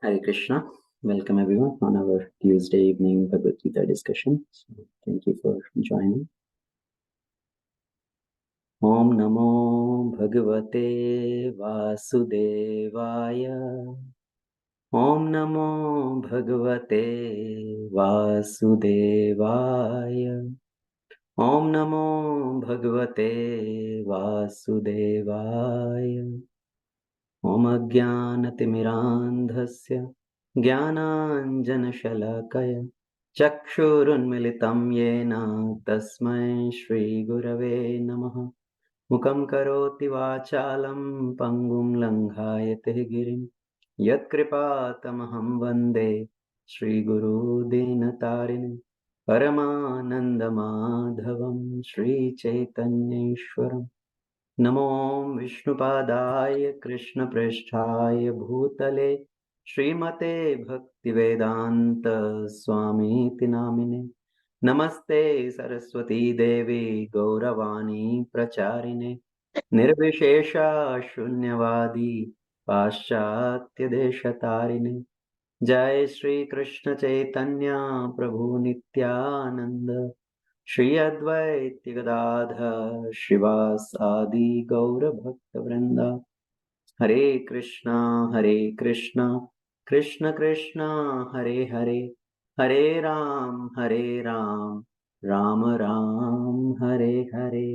Hare Krishna. Welcome everyone on our Tuesday evening Bhagavad Gita discussion. So, thank you for joining. Om Namo Bhagavate Vasudevaya. Om Namo Bhagavate Vasudevaya. Om Namo Bhagavate Vasudevaya. Om Ajnanatimirandhasya Jnananjanashalakaya Chakshurunmilitam Yena Tasmai Shri Gurave Namaha Mukam Karoti Vachalam Pangum Langhayate Girim Yat Kripatamaham Vande Shri Guru Dinatarini Paramananda Madhavam Shri Chaitanya Ishwaram नमो विष्णुपादाय कृष्णप्रेष्ठाय भूतले श्रीमते भक्तिवेदांत स्वामीति नामिने नमस्ते सरस्वती देवी गौरवाणी प्रचारिणे निर्विशेषा शून्यवादी पाश्चात्य देशतारिणे जय श्री कृष्ण चैतन्य प्रभु नित्यानंद श्री अद्वैत गदाधर श्रीवास आदि गौर भक्त वृंदा हरे Krishna Krishna Krishna Hare Hare Hare Ram Ram Ram Hare Hare.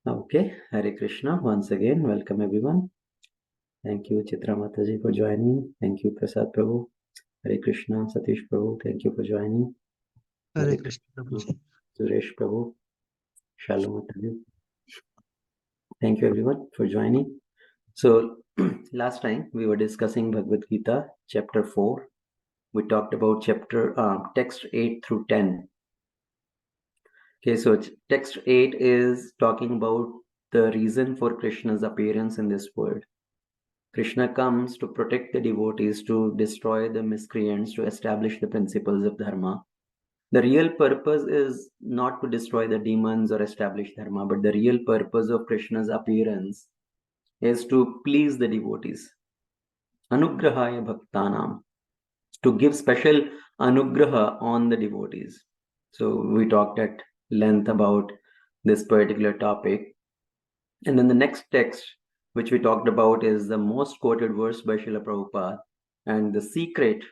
Okay, Hare Krishna. Once again, welcome everyone. Thank you, Chitra Mataji, for joining. Thank you, Prasad Prabhu. Hare Krishna, Satish Prabhu. Thank you for joining. Hare Krishna Prabhu. Suresh Prabhu. Shalom Mataji. Thank you everyone for joining. So last time we were discussing Bhagavad Gita chapter 4. We talked about text 8 through 10. Okay, so text 8 is talking about the reason for Krishna's appearance in this world. Krishna comes to protect the devotees, to destroy the miscreants, to establish the principles of dharma. The real purpose is not to destroy the demons or establish dharma, but the real purpose of Krishna's appearance is to please the devotees. Anugrahaya bhaktanam, to give special anugraha on the devotees. So we talked at length about this particular topic. And then the next text which we talked about is the most quoted verse by Srila Prabhupada, and the secret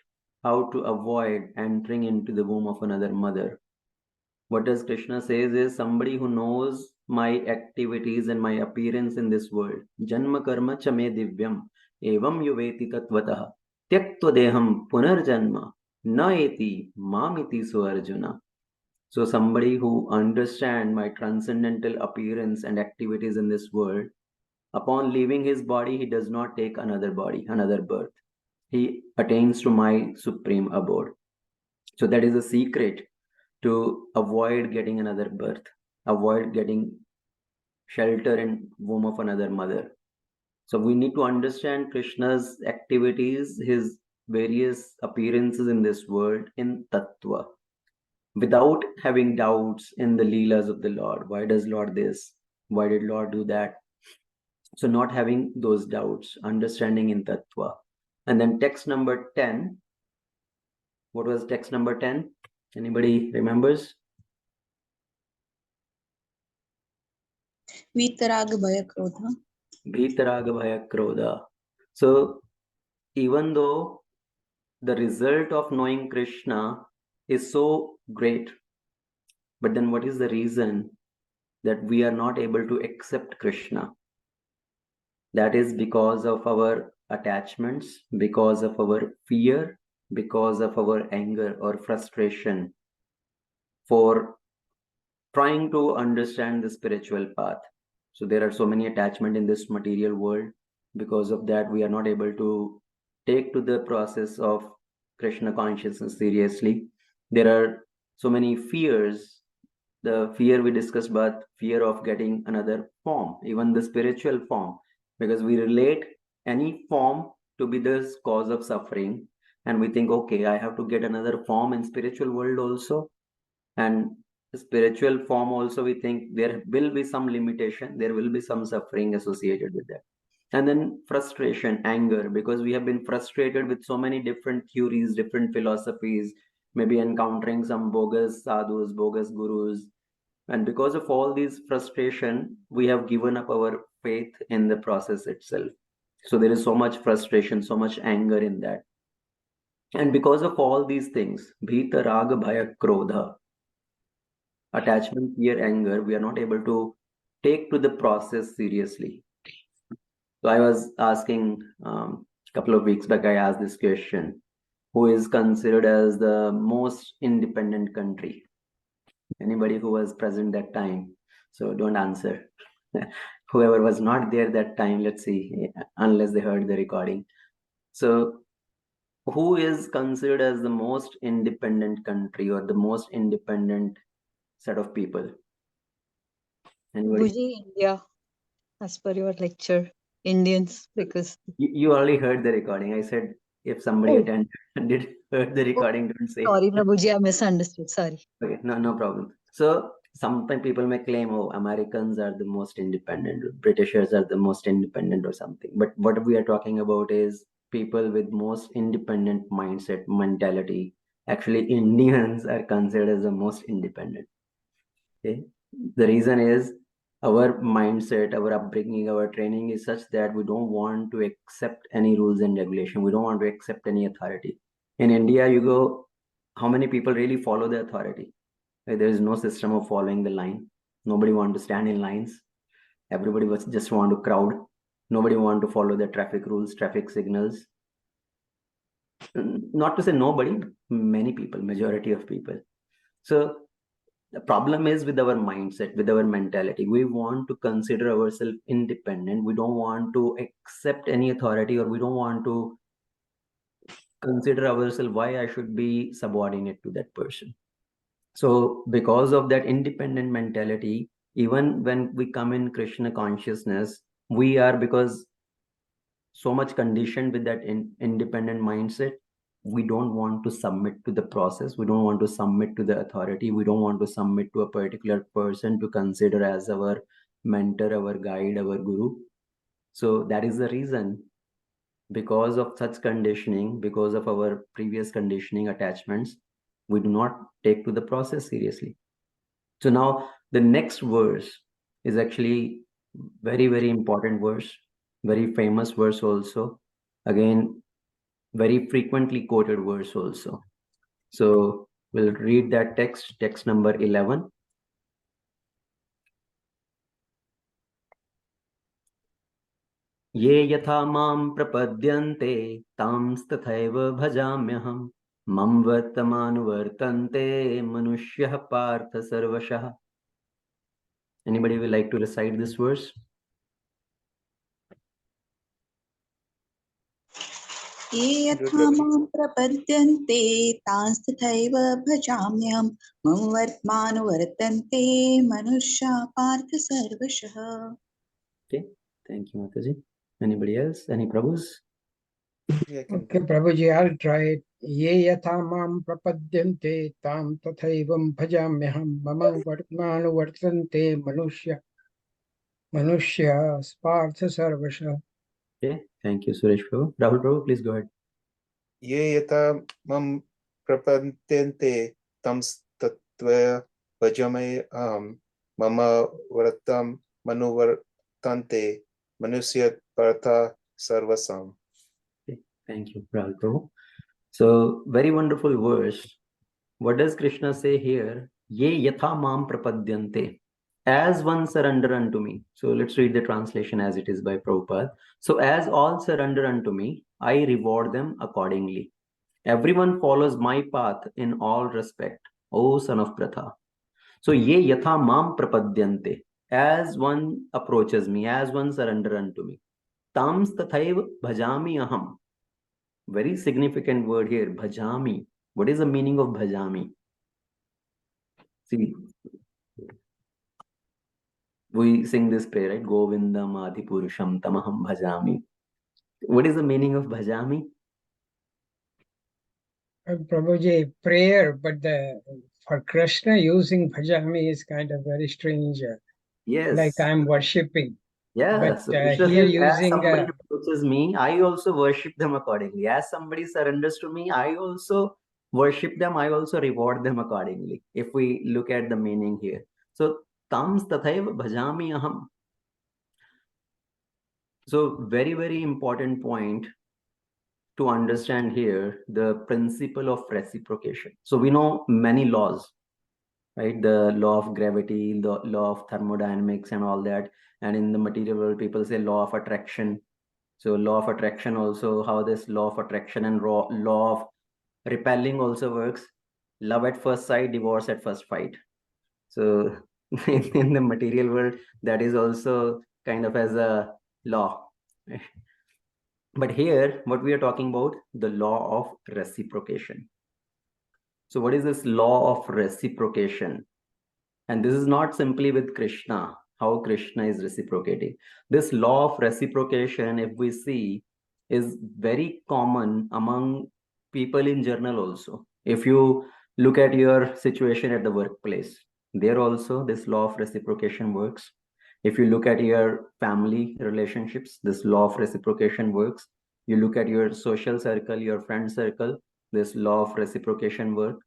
how to avoid entering into the womb of another mother. What does Krishna says is, somebody who knows my activities and my appearance in this world, janma karma chame divyam evam yuveti tatvatah tyaktva deham punarjanma na eti mamiti so Arjuna. So somebody who understands my transcendental appearance and activities in this world, upon leaving his body, he does not take another body, another birth. He attains to my supreme abode. So that is a secret to avoid getting another birth, avoid getting shelter in womb of another mother. So we need to understand Krishna's activities, his various appearances in this world in Tattva, without having doubts in the Leelas of the Lord. Why does Lord this? Why did Lord do that? So not having those doubts, understanding in Tattva. And then text number 10. What was text number 10? Anybody remembers? Vitaraga Bhaya Krodha. Bhitaraga Bhaya Krodha. So even though the result of knowing Krishna is so great, but then what is the reason that we are not able to accept Krishna? That is because of our attachments, because of our fear, because of our anger or frustration for trying to understand the spiritual path. So there are so many attachments in this material world. Because of that, we are not able to take to the process of Krishna consciousness seriously. There are so many fears. The fear we discussed about fear of getting another form, even the spiritual form, because we relate any form to be the cause of suffering, and we think, okay, I have to get another form in spiritual world also, and spiritual form also we think there will be some limitation, there will be some suffering associated with that. And then frustration, anger, because we have been frustrated with so many different theories, different philosophies, maybe encountering some bogus sadhus, bogus gurus. And because of all these frustration, we have given up our faith in the process itself. So there is so much frustration, so much anger in that. And because of all these things, bhita, raga, bhaya, krodha, attachment, fear, anger, we are not able to take to the process seriously. So I was asking a couple of weeks back, I asked this question: who is considered as the most independent country? Anybody who was present that time? So don't answer. Whoever was not there that time, let's see, unless they heard the recording. So who is considered as the most independent country or the most independent set of people? Anybody? Prabhuji, India, as per your lecture, Indians, because You already heard the recording. I said if somebody oh, attended did heard the recording, don't say. sorry, Prabhuji, I misunderstood. Sorry. Okay, no problem. So sometimes people may claim, oh, Americans are the most independent, Britishers are the most independent or something. But what we are talking about is people with most independent mindset, mentality. Actually, Indians are considered as the most independent. Okay. The reason is our mindset, our upbringing, our training is such that we don't want to accept any rules and regulation. We don't want to accept any authority. In India, you go, how many people really follow the authority? There is no system of following the line. Nobody want to stand in lines. Everybody was just want to crowd. Nobody want to follow the traffic rules, traffic signals. Not to say nobody, many people, majority of people. So the problem is with our mindset, with our mentality. We want to consider ourselves independent. We don't want to accept any authority, or we don't want to consider ourselves why I should be subordinate to that person. So because of that independent mentality, even when we come in Krishna consciousness, we are, because so much conditioned with that independent mindset, we don't want to submit to the process. We don't want to submit to the authority. We don't want to submit to a particular person to consider as our mentor, our guide, our guru. So that is the reason, because of such conditioning, because of our previous conditioning attachments, we do not take to the process seriously. So now the next verse is actually very, very important verse, very famous verse also. Again, very frequently quoted verse also. So we'll read that text number 11. ये यथा मां प्रपद्यन्ते तांस्तथैव भजाम्यहम् मम वर्तमानुवर्तन्ते मनुष्यः पार्थ सर्वशः. Anybody will like to recite this verse? ये यथा मां प्रपद्यन्ते तांस्तथैव भजाम्यहम् मम वर्त्मानुवर्तन्ते मनुष्या पार्थ सर्वशः. Okay, thank you, Mataji. Anybody else? Any Prabhus? Okay, Prabhuji, I'll try it. Ye yatha mam prapadyante tam tathaivam bhajamyaham mama vartmanu vartante manushya spartha sarvasha. Okay, thank you, Suresh Prabhu. Rahul Prabhu, please go ahead. ये यथा मम प्रपद्यन्ते तं तत्त्व भजामि अहं मम व्रतं मनुवर्तन्ते मनुष्य Partha सर्वसम्. Okay, thank you, Rahul Prabhu. So, very wonderful verse. What does Krishna say here? Ye yatha mam prapadyante. As one surrender unto me. So let's read the translation as it is by Prabhupada. So as all surrender unto me, I reward them accordingly. Everyone follows my path in all respect, O son of Pratha. So ye yatha mam prapadyante. As one approaches me, as one surrender unto me. Tams tathaiv bhajami aham. Very significant word here, bhajami. What is the meaning of bhajami? See, we sing this prayer, right? Govindam Adipurusham Tamaham Bhajami. What is the meaning of bhajami? Prabhuji, prayer, but for Krishna using bhajami is kind of very strange. Yes. Like I'm worshipping. Yeah, But so Krishna here says, as using somebody approaches me, I also worship them accordingly. As somebody surrenders to me, I also worship them, I also reward them accordingly. If we look at the meaning here. So, tams tathaiva bhajami aham. So, very, very important point to understand here, the principle of reciprocation. So, we know many laws, right? The law of gravity, the law of thermodynamics and all that. And in the material world, people say law of attraction. So law of attraction also, how this law of attraction and law of repelling also works. Love at first sight, divorce at first fight. So in the material world, that is also kind of as a law. But here, what we are talking about, the law of reciprocation. So what is this law of reciprocation? And this is not simply with Krishna, how Krishna is reciprocating. This law of reciprocation, if we see, is very common among people in general also. If you look at your situation at the workplace, there also this law of reciprocation works. If you look at your family relationships, this law of reciprocation works. You look at your social circle, your friend circle, this law of reciprocation works.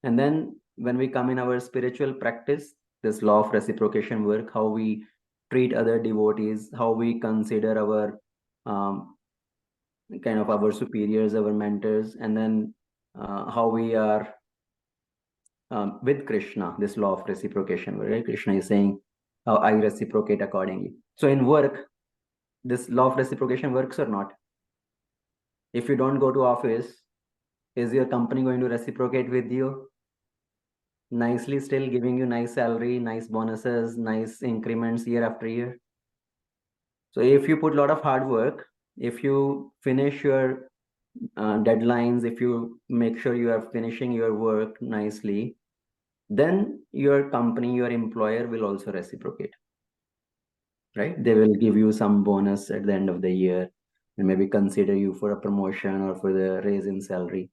And then when we come in our spiritual practice, this law of reciprocation work, how we treat other devotees, how we consider our kind of our superiors, our mentors, and then how we are with Krishna, this law of reciprocation, right? Krishna is saying, how I reciprocate accordingly. So in work, this law of reciprocation works or not? If you don't go to office, is your company going to reciprocate with you? Nicely, still giving you nice salary, nice bonuses, nice increments year after year. So if you put a lot of hard work, if you finish your deadlines, if you make sure you are finishing your work nicely, then your company, your employer will also reciprocate, right? They will give you some bonus at the end of the year and maybe consider you for a promotion or for the raise in salary.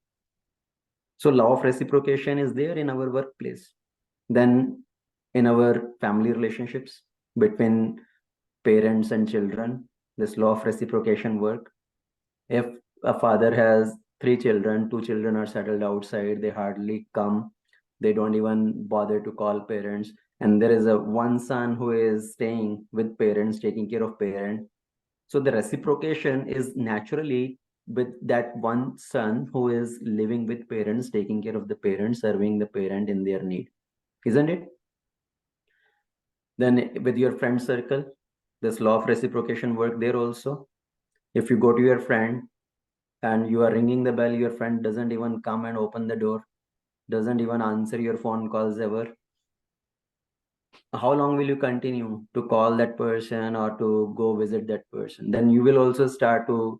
So law of reciprocation is there in our workplace. Then in our family relationships between parents and children, this law of reciprocation work. If a father has 3 children, 2 children are settled outside, they hardly come, they don't even bother to call parents, and there is a one son who is staying with parents, taking care of parents. So the reciprocation is naturally with that one son who is living with parents, taking care of the parents, serving the parent in their need, isn't it? Then with your friend circle, this law of reciprocation work there also. If you go to your friend and you are ringing the bell, your friend doesn't even come and open the door, doesn't even answer your phone calls ever. How long will you continue to call that person or to go visit that person? Then you will also start to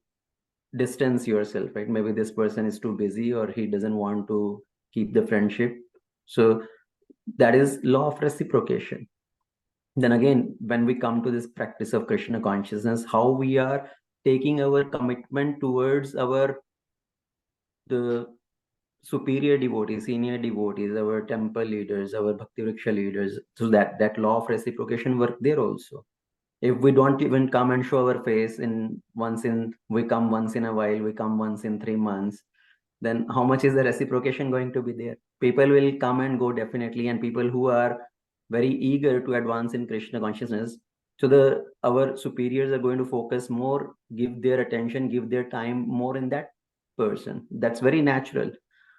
distance yourself, right? Maybe this person is too busy or he doesn't want to keep the friendship. So that is law of reciprocation. Then again, when we come to this practice of Krishna consciousness, how we are taking our commitment towards the superior devotees, senior devotees, our temple leaders, our bhakti vriksha leaders, so that law of reciprocation work there also. If we don't even come and show our face we come once in a while, we come once in 3 months, then how much is the reciprocation going to be there? People will come and go definitely, and people who are very eager to advance in Krishna consciousness, so our superiors are going to focus more, give their attention, give their time more in that person. That's very natural.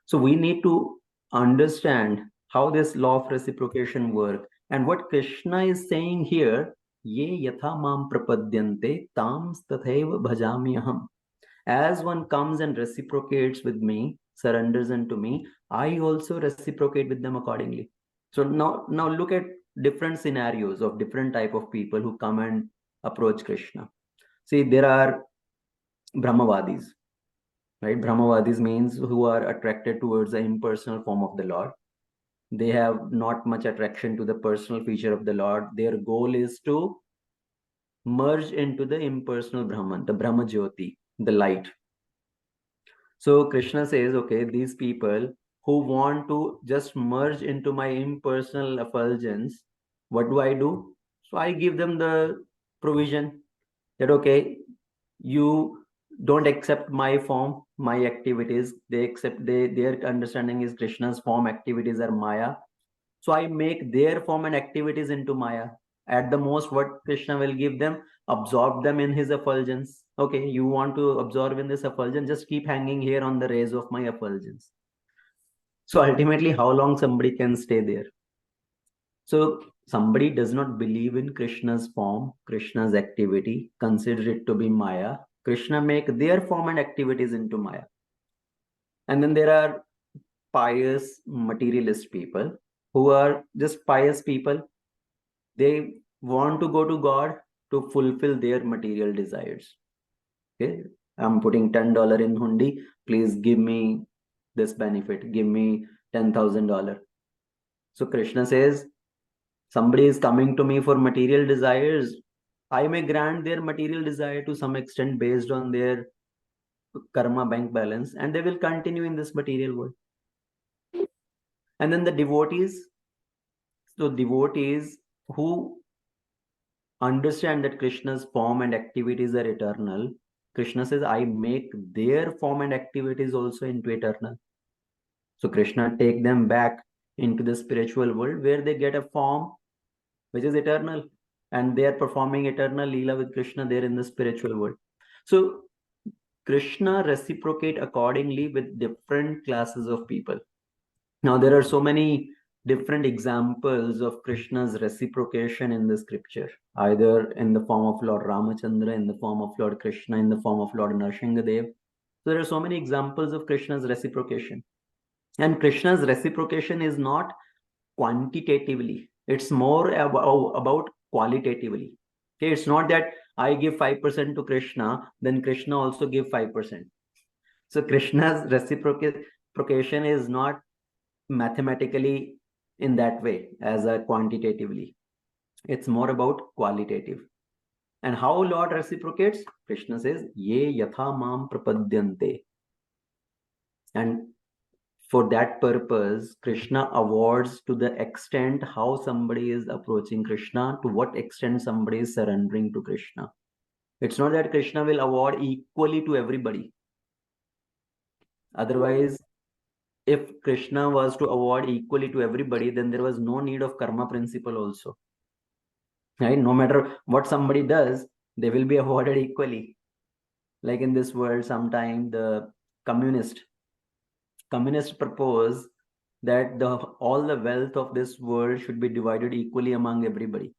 So we need to understand how this law of reciprocation work, and what Krishna is saying here, ye yatha mam prapadyante tams tathaiva bhajami aham. As one comes and reciprocates with me, surrenders unto me, I also reciprocate with them accordingly. So now look at different scenarios of different type of people who come and approach Krishna. See, there are Brahmavadis, right? Brahmavadis means who are attracted towards the impersonal form of the Lord. They have not much attraction to the personal feature of the Lord. Their goal is to merge into the impersonal Brahman, the Brahma Jyoti, the light. So Krishna says, okay, these people who want to just merge into my impersonal effulgence, what do? So I give them the provision that, okay, you don't accept my form, my activities. They accept, their understanding is Krishna's form activities are Maya. So I make their form and activities into Maya. At the most, what Krishna will give them, absorb them in his effulgence. Okay, you want to absorb in this effulgence, just keep hanging here on the rays of my effulgence. So ultimately, how long somebody can stay there? So somebody does not believe in Krishna's form, Krishna's activity, consider it to be Maya. Krishna make their form and activities into Maya. And then there are pious materialist people who are just pious people. They want to go to God to fulfill their material desires. Okay, I'm putting $10 in hundi. Please give me this benefit. Give me $10,000. So Krishna says, somebody is coming to me for material desires. I may grant their material desire to some extent based on their karma bank balance, and they will continue in this material world. And then the devotees, so devotees who understand that Krishna's form and activities are eternal, Krishna says, I make their form and activities also into eternal. So Krishna take them back into the spiritual world where they get a form which is eternal, and they are performing eternal Leela with Krishna there in the spiritual world. So Krishna reciprocate accordingly with different classes of people. Now there are so many different examples of Krishna's reciprocation in the scripture, either in the form of Lord Ramachandra, in the form of Lord Krishna, in the form of Lord Nrsimhadev. So there are so many examples of Krishna's reciprocation. And Krishna's reciprocation is not quantitatively, it's more about qualitatively. Okay, it's not that I give 5% to Krishna, then Krishna also give 5%. So Krishna's reciprocation is not mathematically in that way as a quantitatively. It's more about qualitative. And how Lord reciprocates? Krishna says, Ye yatha mam prapadyante. And for that purpose, Krishna awards to the extent how somebody is approaching Krishna, to what extent somebody is surrendering to Krishna. It's not that Krishna will award equally to everybody. Otherwise, if Krishna was to award equally to everybody, then there was no need of karma principle also. Right? No matter what somebody does, they will be awarded equally. Like in this world, sometime the communists propose that all the wealth of this world should be divided equally among everybody.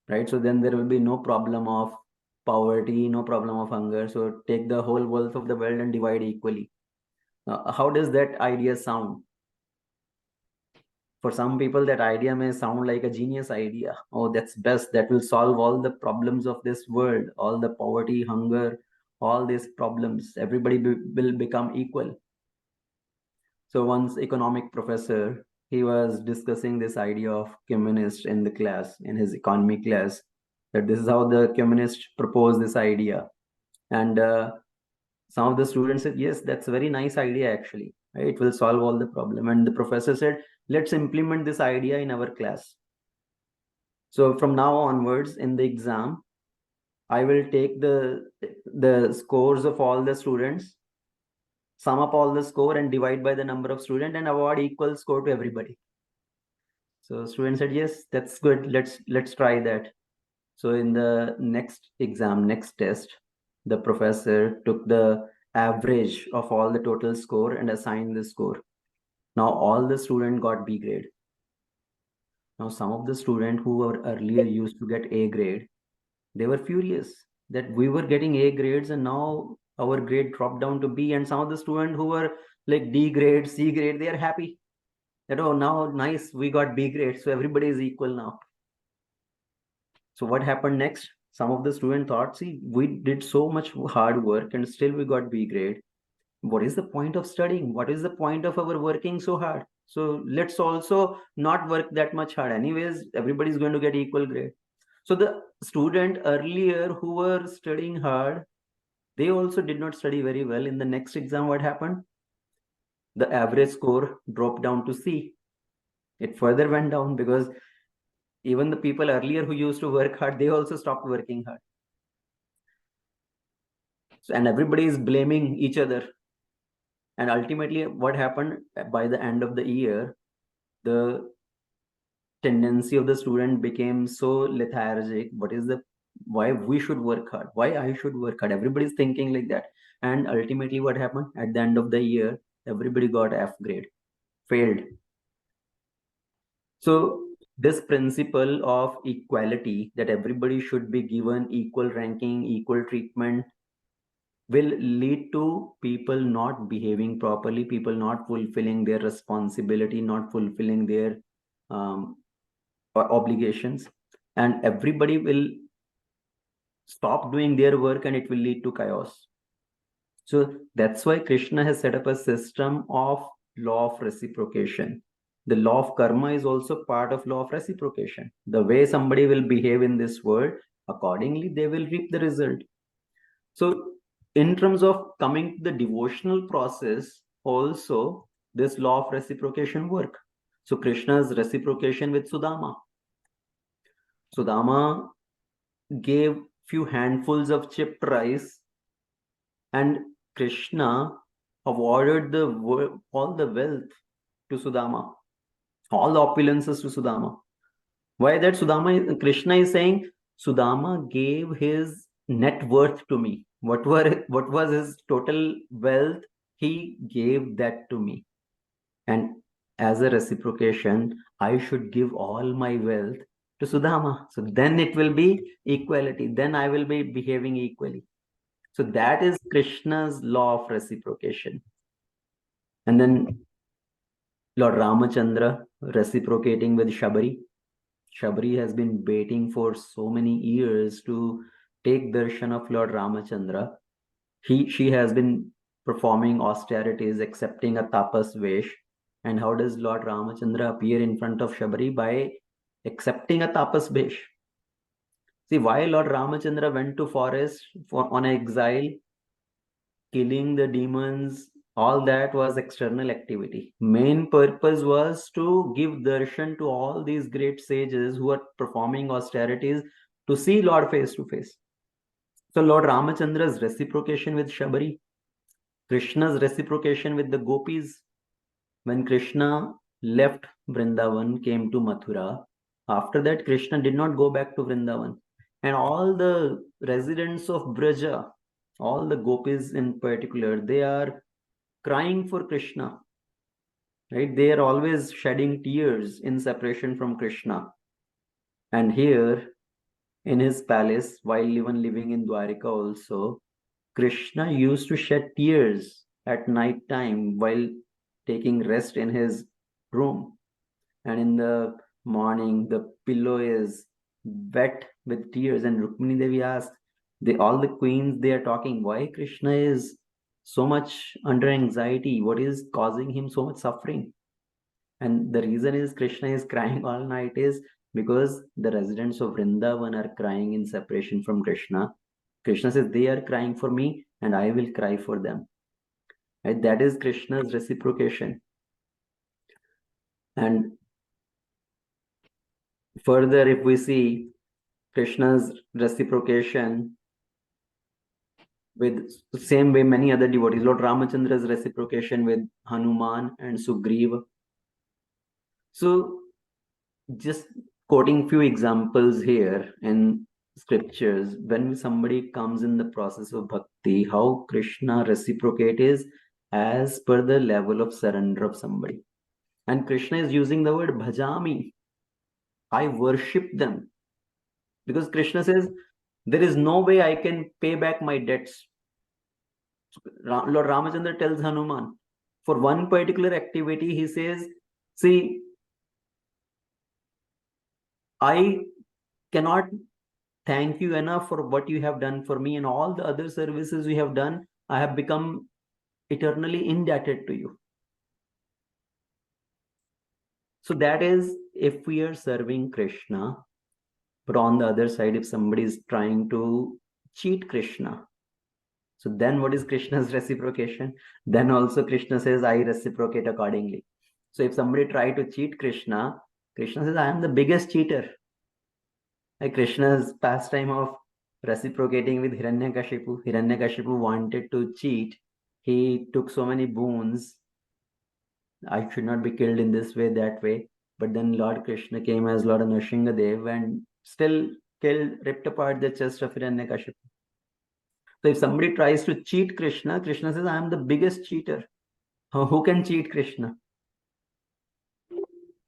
Right? So then there will be no problem of poverty, no problem of hunger. So take the whole wealth of the world and divide equally. How does that idea sound? For some people, that idea may sound like a genius idea. Oh, that's best. That will solve all the problems of this world, all the poverty, hunger, all these problems. Everybody will become equal. So once economic professor, he was discussing this idea of communist in the class, in his economy class, that this is how the communists propose this idea. And some of the students said, yes, that's a very nice idea actually. Right? It will solve all the problem. And the professor said, let's implement this idea in our class. So from now onwards in the exam, I will take the scores of all the students, sum up all the score and divide by the number of students and award equal score to everybody. So students said, yes, that's good. Let's try that. So in the next exam, next test, the professor took the average of all the total score and assigned the score. Now all the students got B grade. Now some of the students who were earlier used to get A grade, they were furious that we were getting A grades and now our grade dropped down to B. And some of the students who were like D grade, C grade, they are happy that, oh, now nice, we got B grade. So everybody is equal now. So what happened next? Some of the students thought, see, we did so much hard work and still we got B grade. What is the point of studying? What is the point of our working so hard? So let's also not work that much hard. Anyways, everybody's going to get equal grade. So the student earlier who were studying hard, they also did not study very well. In the next exam, what happened? The average score dropped down to C. It further went down because Even the people earlier who used to work hard, they also stopped working hard. So, and everybody is blaming each other. And ultimately, what happened by the end of the year, the tendency of the student became so lethargic. Why we should work hard? Why I should work hard? Everybody's thinking like that. And ultimately, what happened at the end of the year, everybody got F grade, failed. So this principle of equality, that everybody should be given equal ranking, equal treatment, will lead to people not behaving properly, people not fulfilling their responsibility, not fulfilling their obligations, and everybody will stop doing their work, and it will lead to chaos. So that's why Krishna has set up a system of law of reciprocation. The law of karma is also part of law of reciprocation. The way somebody will behave in this world, accordingly they will reap the result. So in terms of coming to the devotional process, also this law of reciprocation work. So Krishna's reciprocation with Sudama. Sudama gave few handfuls of chipped rice, and Krishna awarded all the wealth to Sudama, all the opulences to Sudama. Why that? Krishna is saying, Sudama gave his net worth to me. What was his total wealth? He gave that to me. And as a reciprocation, I should give all my wealth to Sudama. So then it will be equality. Then I will be behaving equally. So that is Krishna's law of reciprocation. And then Lord Ramachandra reciprocating with Shabari. Shabari has been waiting for so many years to take darshan of Lord Ramachandra. She has been performing austerities, accepting a tapas vesh. And how does Lord Ramachandra appear in front of Shabari? By accepting a tapas vesh. See, why Lord Ramachandra went to forest on exile, killing the demons, all that was external activity. Main purpose was to give darshan to all these great sages who are performing austerities, to see Lord face to face. So Lord Ramachandra's reciprocation with Shabari, Krishna's reciprocation with the gopis. When Krishna left Vrindavan, came to Mathura, after that Krishna did not go back to Vrindavan. And all the residents of Braja, all the gopis in particular, they are crying for Krishna. Right? They are always shedding tears in separation from Krishna. And here in his palace, while even living in Dwarika also, Krishna used to shed tears at night time while taking rest in his room. And in the morning, the pillow is wet with tears. And Rukmini Devi asked, all the queens, they are talking, why Krishna is so much under anxiety? What is causing him so much suffering? And the reason is Krishna is crying all night is because the residents of Vrindavan are crying in separation from Krishna. Krishna says, they are crying for me and I will cry for them. Right? That is Krishna's reciprocation. And further, if we see Krishna's reciprocation with the same way many other devotees, Lord Ramachandra's reciprocation with Hanuman and Sugriva. So just quoting few examples here in scriptures, when somebody comes in the process of bhakti, how Krishna reciprocate is as per the level of surrender of somebody. And Krishna is using the word bhajami. I worship them. Because Krishna says, there is no way I can pay back my debts. Lord Ramachandra tells Hanuman, for one particular activity, he says, see, I cannot thank you enough for what you have done for me, and all the other services you have done, I have become eternally indebted to you. So that is if we are serving Krishna. But on the other side, if somebody is trying to cheat Krishna, so then what is Krishna's reciprocation? Then also Krishna says, I reciprocate accordingly. So if somebody try to cheat Krishna, Krishna says, I am the biggest cheater. Like Krishna's pastime of reciprocating with Hiranyakashipu. Hiranyakashipu wanted to cheat. He took so many boons. I should not be killed in this way, that way. But then Lord Krishna came as Lord Nrsingadev and still ripped apart the chest of Hiranyakashipu. So if somebody tries to cheat Krishna, Krishna says, I am the biggest cheater. Who can cheat Krishna?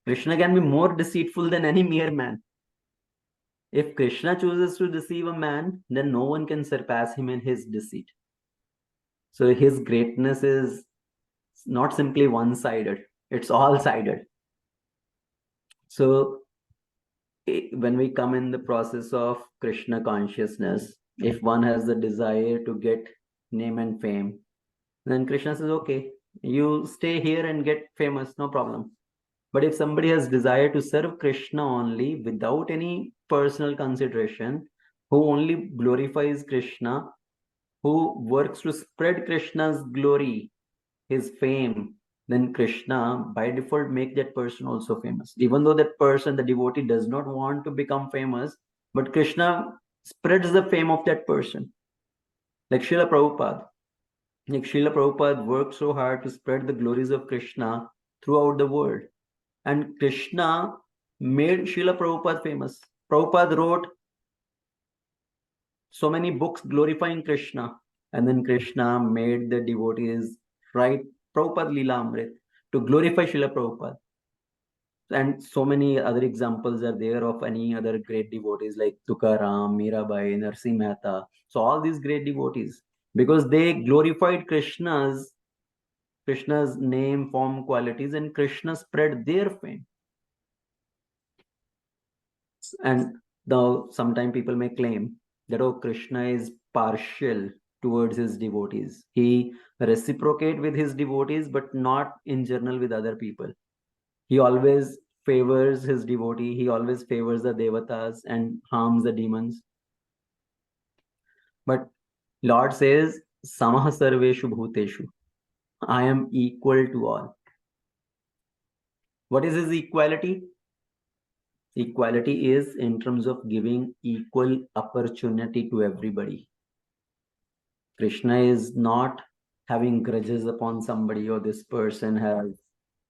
Krishna can be more deceitful than any mere man. If Krishna chooses to deceive a man, then no one can surpass him in his deceit. So his greatness is not simply one-sided, it's all-sided. So when we come in the process of Krishna consciousness, if one has the desire to get name and fame, then Krishna says, okay, you stay here and get famous, no problem. But if somebody has desire to serve Krishna only without any personal consideration, who only glorifies Krishna, who works to spread Krishna's glory, his fame, then Krishna by default make that person also famous. Even though that person, the devotee, does not want to become famous, but Krishna spreads the fame of that person. Like Srila Prabhupada. Like Srila Prabhupada worked so hard to spread the glories of Krishna throughout the world. And Krishna made Srila Prabhupada famous. Prabhupada wrote so many books glorifying Krishna. And then Krishna made the devotees write Prabhupada Leela Amrit to glorify Srila Prabhupada. And so many other examples are there of any other great devotees like Tukaram, Mirabai, Narsi Mehta. So all these great devotees, because they glorified Krishna's name, form, qualities, and Krishna spread their fame. And though sometimes people may claim that, oh, Krishna is partial towards his devotees. He reciprocate with his devotees, but not in general with other people. He always favors his devotee. He always favors the devatas and harms the demons. But Lord says, Samah sarveshu bhuteshu. I am equal to all. What is his equality? Equality is in terms of giving equal opportunity to everybody. Krishna is not having grudges upon somebody, or this person has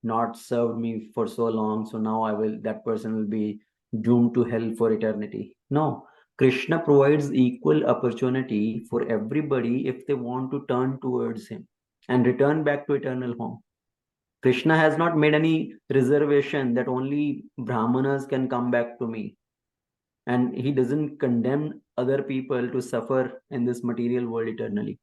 not served me for so long, so now that person will be doomed to hell for eternity. No, Krishna provides equal opportunity for everybody if they want to turn towards him and return back to eternal home. Krishna has not made any reservation that only Brahmanas can come back to me. And he doesn't condemn other people to suffer in this material world eternally.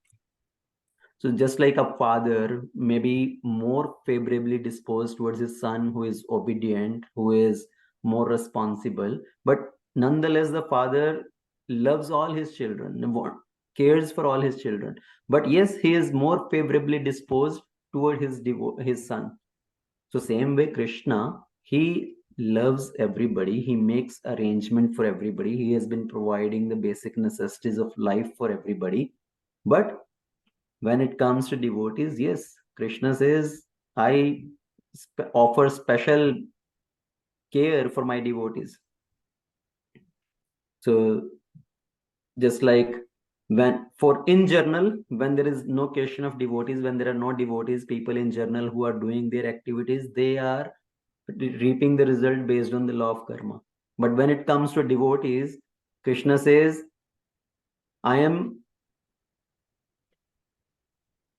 So just like a father may be more favorably disposed towards his son who is obedient, who is more responsible, but nonetheless the father loves all his children, cares for all his children. But yes, he is more favorably disposed toward his son. So same way Krishna, he loves everybody. He makes arrangement for everybody. He has been providing the basic necessities of life for everybody. But when it comes to devotees, yes, Krishna says, I offer special care for my devotees. So just like in general, when there is no question of devotees, when there are no devotees, people in general who are doing their activities, they are reaping the result based on the law of karma. But when it comes to devotees, Krishna says, I am,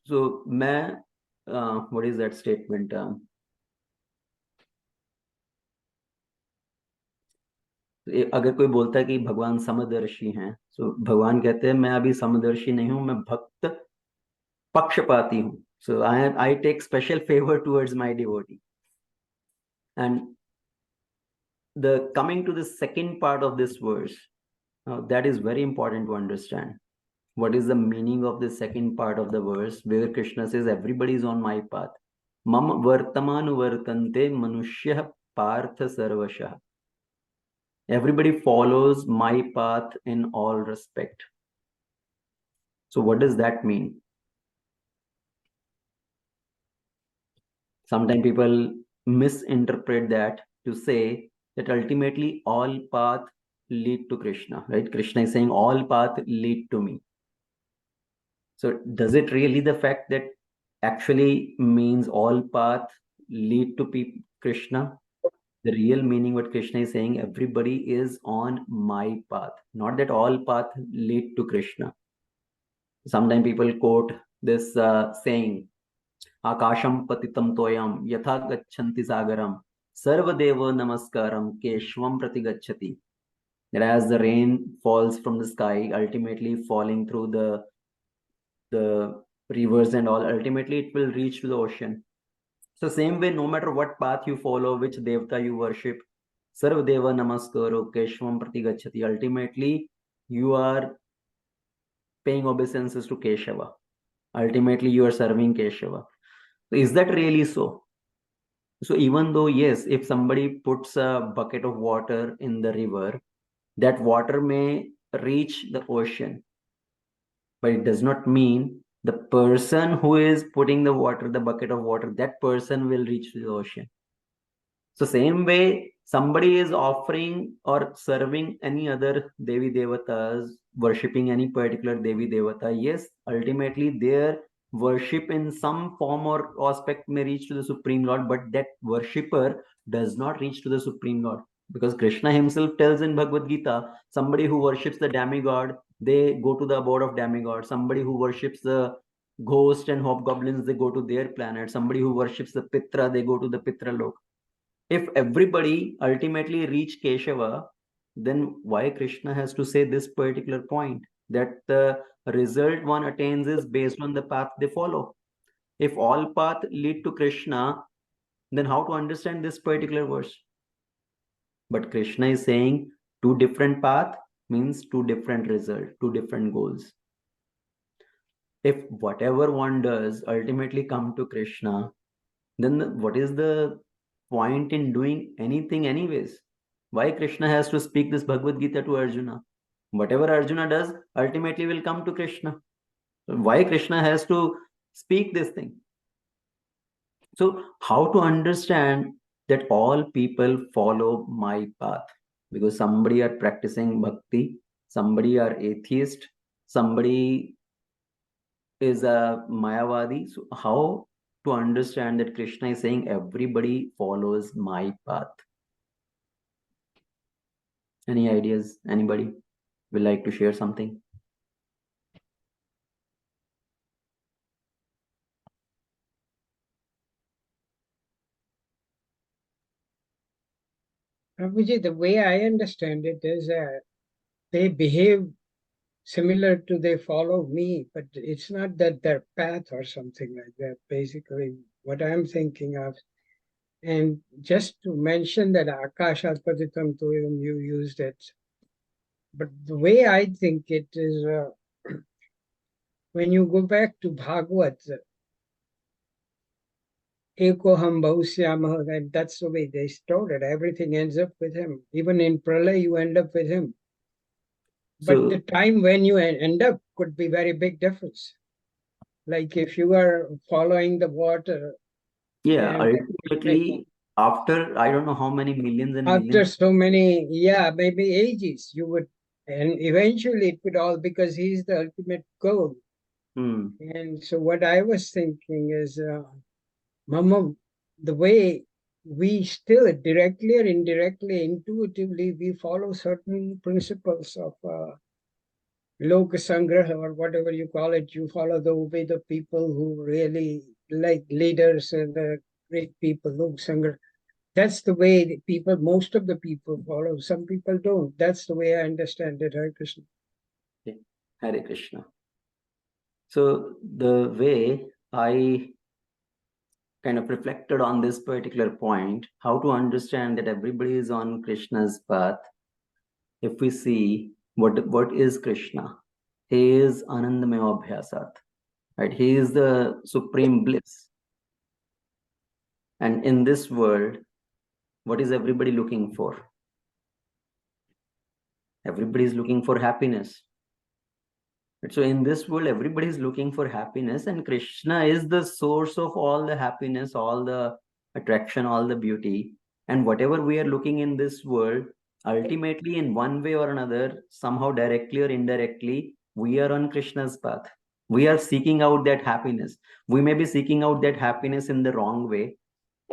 so what is that statement? अगर कोई बोलता है कि भगवान समदर्शी हैं, तो भगवान कहते हैं मैं अभी समदर्शी नहीं हूं, मैं भक्त पक्षपाती हूं. So I take special favor towards my devotee. And the coming to the second part of this verse, that is very important to understand. What is the meaning of the second part of the verse where Krishna says everybody is on my path? Mam vartamanu vartante manushya partha sarvashah. Everybody follows my path in all respect. So what does that mean? Sometimes people misinterpret that to say that ultimately all path lead to Krishna, right? Krishna is saying all paths lead to me. So does it really the fact that actually means all paths lead to Krishna? The real meaning what Krishna is saying, everybody is on my path, not that all paths lead to Krishna. Sometimes people quote this saying, Akasham patitam toyam yatha gachanti sagaram sarvadeva namaskaram keshvam prati gacchati. That as the rain falls from the sky, ultimately falling through the rivers and all, ultimately it will reach to the ocean. So same way, no matter what path you follow, which devta you worship, sarvadeva namaskaro keshvam prati gacchati. Ultimately, you are paying obeisances to Keshava. Ultimately, you are serving Keshava. So is that really so? So even though, yes, if somebody puts a bucket of water in the river, that water may reach the ocean, but it does not mean the person who is putting the water, the bucket of water, that person will reach the ocean. So same way, somebody is offering or serving any other Devi Devatas, worshipping any particular Devi Devata. Yes, ultimately their worship in some form or aspect may reach to the Supreme Lord, but that worshipper does not reach to the Supreme Lord. Because Krishna himself tells in Bhagavad Gita, somebody who worships the demigod, they go to the abode of demigod. Somebody who worships the ghost and hobgoblins, they go to their planet. Somebody who worships the Pitra, they go to the Pitra Lok. If everybody ultimately reach Keshava, then why Krishna has to say this particular point, that the result one attains is based on the path they follow? If all paths lead to Krishna, then how to understand this particular verse? But Krishna is saying two different paths means two different results, two different goals. If whatever one does ultimately come to Krishna, then what is the point in doing anything anyways? Why Krishna has to speak this Bhagavad Gita to Arjuna? Whatever Arjuna does ultimately will come to Krishna. Why Krishna has to speak this thing? So how to understand that all people follow my path? Because somebody are practicing bhakti, somebody are atheist, somebody is a Mayavadi. So how to understand that Krishna is saying everybody follows my path? Any ideas? Anybody will like to share something? Prabhuji, the way I understand it is they behave similar to they follow me, but it's not that their path or something like that, basically what I'm thinking of. And just to mention that Akashat Patitam Tuyam, you used it. But the way I think it is, when you go back to Bhagavad, Ekoham Bhaushyamah, and that's the way they started. Everything ends up with him. Even in Pralay, you end up with him. But the time when you end up could be very big difference. Like if you are following the water. Yeah, ultimately, after I don't know how many millions and after millions. so many, yeah, maybe ages, you would, and eventually it would all, because he's the ultimate goal. And so what I was thinking is, Mama, the way we still directly or indirectly, intuitively, we follow certain principles of Loka Sangraha or whatever you call it. You follow the way the people who really like leaders and the great people, Loka Sangraha. That's the way the people, most of the people follow. Some people don't. That's the way I understand it, Hare Krishna. Okay. Hare Krishna. So the way I kind of reflected on this particular point, how to understand that everybody is on Krishna's path. If we see what is Krishna, he is Anandamaya Abhyasat, right? He is the supreme bliss. And in this world, what is everybody looking for? Everybody is looking for happiness. So in this world, everybody is looking for happiness, and Krishna is the source of all the happiness, all the attraction, all the beauty. And whatever we are looking in this world, Ultimately, in one way or another, somehow directly or indirectly, we are on Krishna's path. We are seeking out that happiness. We may be seeking out that happiness in the wrong way.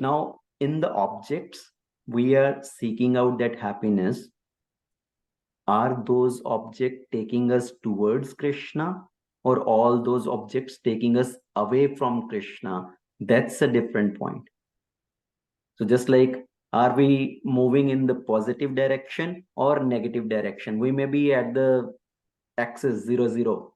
Now, in the objects, we are seeking out that happiness. Are those objects taking us towards Krishna, or all those objects taking us away from Krishna? That's a different point. So just like, are we moving in the positive direction or negative direction? We may be at the axis 0, 0,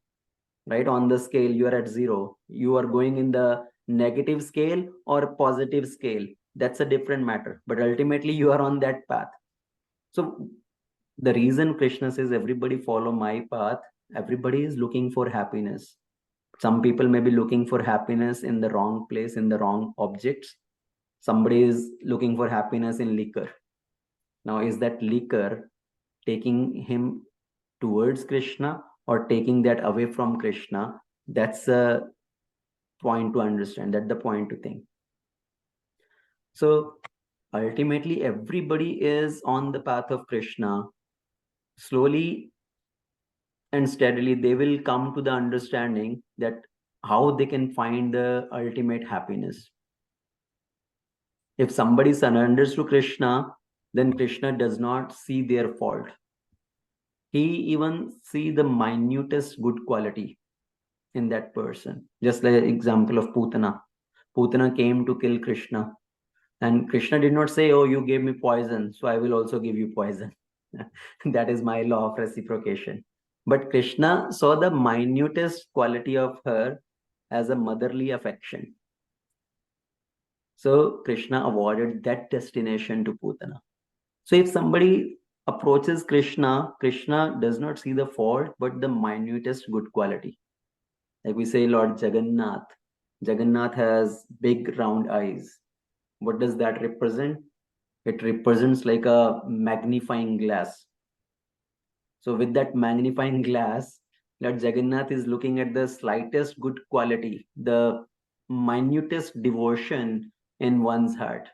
right? On the scale, you are at 0. You are going in the negative scale or positive scale. That's a different matter. But ultimately, you are on that path. So the reason Krishna says everybody follow my path, everybody is looking for happiness. Some people may be looking for happiness in the wrong place, in the wrong objects. Somebody is looking for happiness in liquor. Now, is that liquor taking him towards Krishna or taking that away from Krishna? That's a point to understand. That's the point to think. So ultimately, everybody is on the path of Krishna. Slowly and steadily, they will come to the understanding that how they can find the ultimate happiness. If somebody surrenders to Krishna, then Krishna does not see their fault. He even see the minutest good quality in that person. Just like the example of Putana. Putana came to kill Krishna. And Krishna did not say, oh, you gave me poison, so I will also give you poison. That is my law of reciprocation. But Krishna saw the minutest quality of her as a motherly affection. So Krishna awarded that destination to Putana. So if somebody approaches Krishna, Krishna does not see the fault, but the minutest good quality. Like we say, Lord Jagannath. Jagannath has big round eyes. What does that represent? It represents like a magnifying glass. So with that magnifying glass, Lord Jagannath is looking at the slightest good quality, the minutest devotion in one's heart.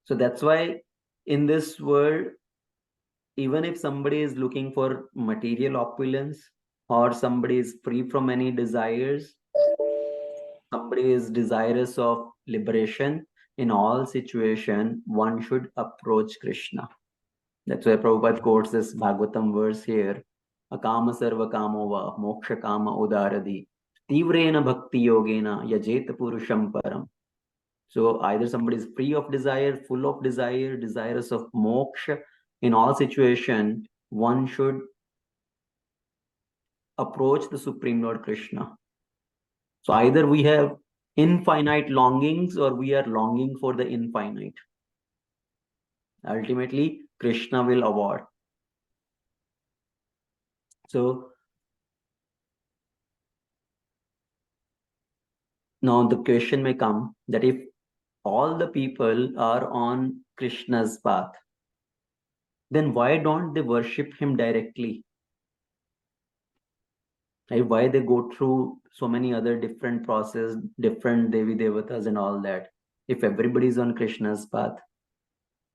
So that's why in this world, even if somebody is looking for material opulence, or somebody is free from any desires, somebody is desirous of liberation, in all situation, one should approach Krishna. That's why Prabhupada quotes this Bhagavatam verse here. Akama sarva kamo va moksha kama udaradi tivrena bhakti yogena yajeta purusham param. So either somebody is free of desire, full of desire, desirous of moksha. In all situation, one should approach the Supreme Lord Krishna. So either we have infinite longings or we are longing for the infinite. Ultimately, Krishna will award. So now the question may come that if all the people are on Krishna's path, then why don't they worship him directly? Right? Why they go through so many other different processes, different Devi Devatas and all that? If everybody is on Krishna's path,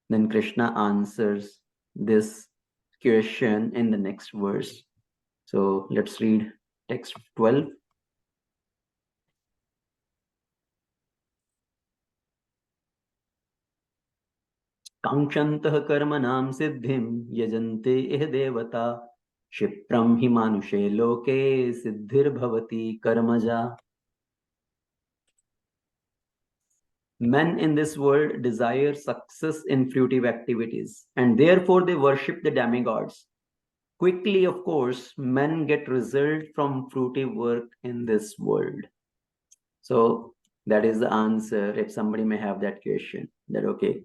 then Krishna answers this question in the next verse. So let's read text 12. कांक्षन्तः कर्मणां सिद्धिं यजन्ते इह देवता क्षिप्रं हि मानुषे लोके सिद्धिर्भवति कर्मजा. Men in this world desire success in fruitive activities, and therefore they worship the demigods. Quickly, of course, men get result from fruitive work in this world. So that is the answer. If somebody may have that question, that okay,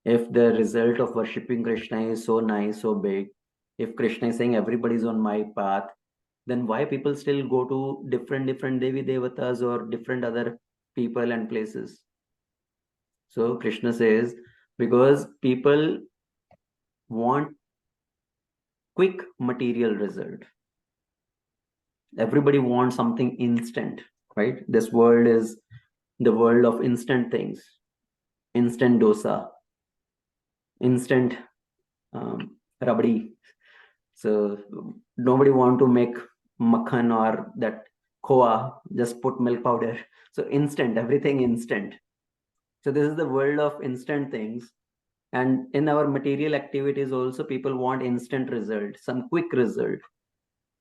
if the result of worshipping Krishna is so nice, so big, if Krishna is saying everybody is on my path, then why people still go to different Devi Devatas or different other people and places? So Krishna says, because people want quick material result. Everybody wants something instant, right? This world is the world of instant things, instant dosa. instant rabdi. So nobody want to make makhan or that khoa, just put milk powder. So instant, everything instant. So this is the world of instant things. And in our material activities also, people want instant result, some quick result.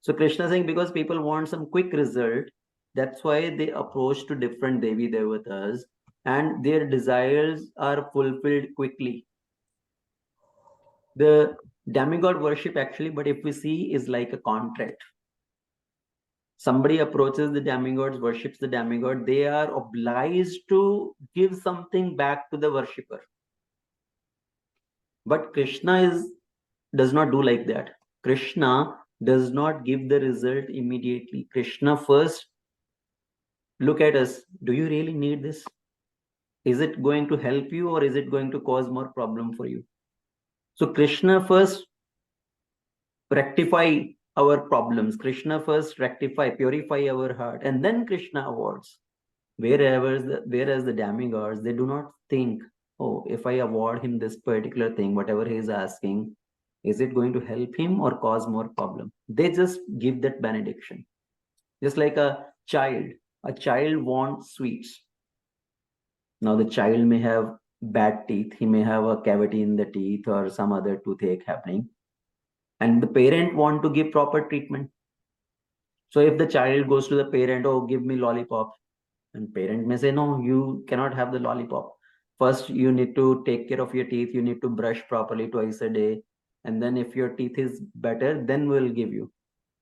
So Krishna is saying, because people want some quick result, that's why they approach to different Devi Devatas, and their desires are fulfilled quickly. The demigod worship actually, but if we see, is like a contract. Somebody approaches the demigods, worships the demigod, they are obliged to give something back to the worshipper. But Krishna does not do like that. Krishna does not give the result immediately. Krishna first look at us. Do you really need this? Is it going to help you, or is it going to cause more problem for you? So Krishna first rectify our problems. Krishna first purify our heart, and then Krishna awards. Whereas the demigods, they do not think, oh, if I award him this particular thing, whatever he is asking, is it going to help him or cause more problem? They just give that benediction. Just like a child wants sweets. Now the child may have bad teeth, he may have a cavity in the teeth or some other toothache happening, and the parent want to give proper treatment. So if the child goes to the parent, oh, give me lollipop, and parent may say, no, you cannot have the lollipop. First, you need to take care of your teeth. You need to brush properly twice a day. And then if your teeth is better, then we'll give you.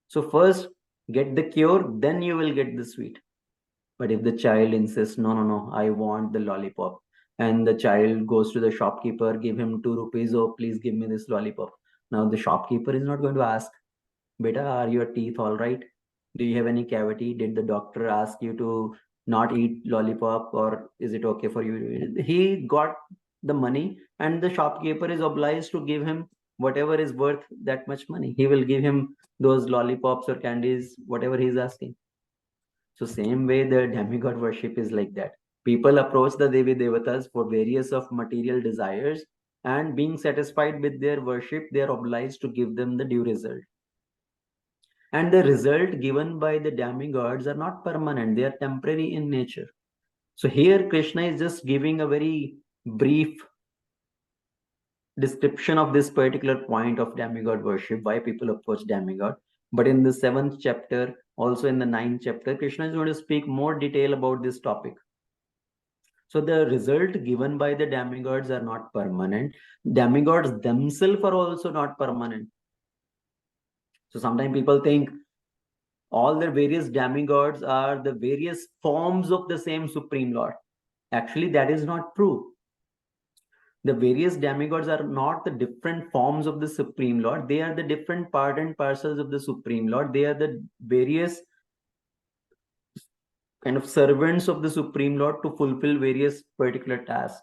So first, get the cure, then you will get the sweet. But if the child insists, no, I want the lollipop, and the child goes to the shopkeeper, give him 2 rupees, oh, please give me this lollipop. Now the shopkeeper is not going to ask, beta, are your teeth all right? Do you have any cavity? Did the doctor ask you to not eat lollipop, or is it okay for you? He got the money, and the shopkeeper is obliged to give him whatever is worth that much money. He will give him those lollipops or candies, whatever he's asking. So same way the demigod worship is like that. People approach the Devi Devatas for various of material desires, and being satisfied with their worship, they are obliged to give them the due result. And the result given by the demigods are not permanent, they are temporary in nature. So here Krishna is just giving a very brief description of this particular point of demigod worship, why people approach demigod. But in the 7th chapter, also in the 9th chapter, Krishna is going to speak more detail about this topic. So the result given by the demigods are not permanent. Demigods themselves are also not permanent. So sometimes people think all the various demigods are the various forms of the same Supreme Lord. Actually, that is not true. The various demigods are not the different forms of the Supreme Lord. They are the different part and parcels of the Supreme Lord. They are the various kind of servants of the Supreme Lord to fulfill various particular tasks.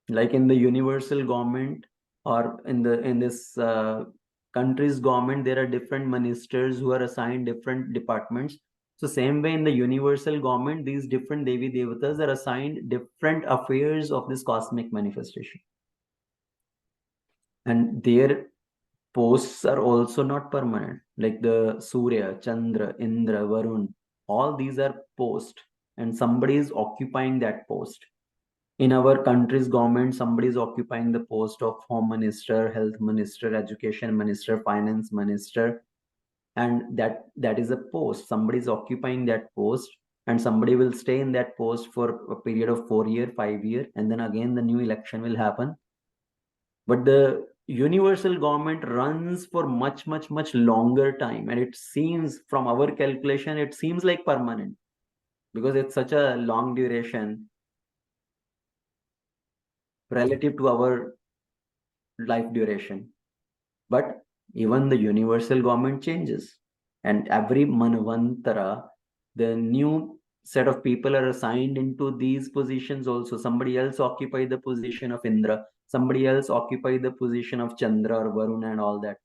Like in the universal government, or in this country's government, there are different ministers who are assigned different departments. So same way in the universal government, these different Devi Devatas are assigned different affairs of this cosmic manifestation. And their posts are also not permanent. Like the Surya, Chandra, Indra, Varun, all these are posts, and somebody is occupying that post. In our country's government, somebody is occupying the post of Home Minister, Health Minister, Education Minister, Finance Minister, and that is a post. Somebody is occupying that post, and somebody will stay in that post for a period of 4 years, 5 years, and then again the new election will happen. But the universal government runs for much longer time, and it seems, from our calculation, it seems like permanent, because it's such a long duration relative to our life duration. But even the universal government changes, and every manvantara, the new set of people are assigned into these positions also. Somebody else occupy the position of Indra, somebody else occupy the position of Chandra or Varun and all that.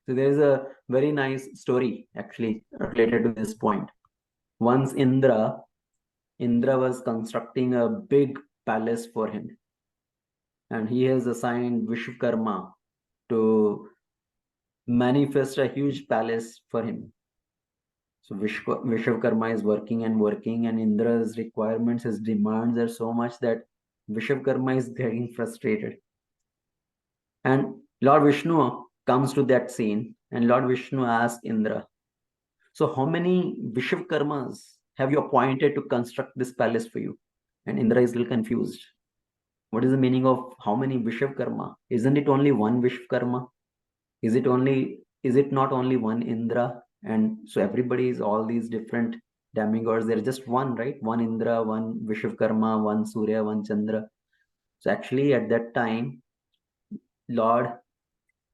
So there is a very nice story actually related to this point. Once Indra was constructing a big palace for him. and he has assigned Vishwakarma to manifest a huge palace for him. So Vishwakarma is working and working, and Indra's requirements, his demands are so much that Vishwakarma is getting frustrated. And Lord Vishnu comes to that scene, and Lord Vishnu asks Indra, so how many Vishwakarmas have you appointed to construct this palace for you? And Indra is a little confused. What is the meaning of how many Vishwakarma? Isn't it only one Vishwakarma? Is it not only one Indra? And so everybody is all these different demigods. They're just one, right? One Indra, one Vishwakarma, one Surya, one Chandra. So actually at that time, Lord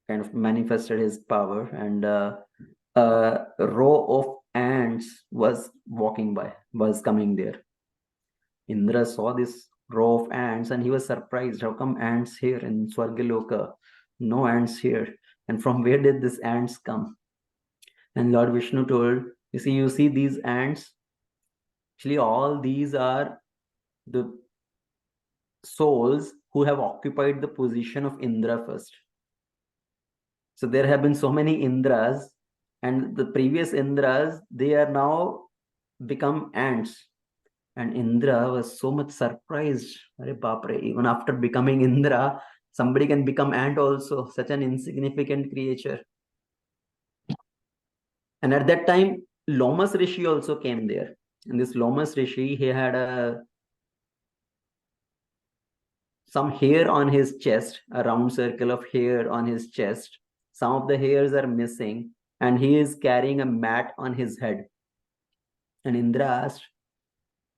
kind of manifested his power, and a row of ants was coming there. Indra saw this row of ants and he was surprised. How come ants here in Swargaloka? No ants here. And from where did these ants come? And Lord Vishnu told, you see these ants? Actually, all these are the souls who have occupied the position of Indra first. So there have been so many Indras, and the previous Indras, they are now become ants. And Indra was so much surprised. Even after becoming Indra, somebody can become ant also, such an insignificant creature. And at that time, Lomas Rishi also came there. And this Lomas Rishi, he had some hair on his chest, a round circle of hair on his chest. Some of the hairs are missing, and he is carrying a mat on his head. And Indra asked,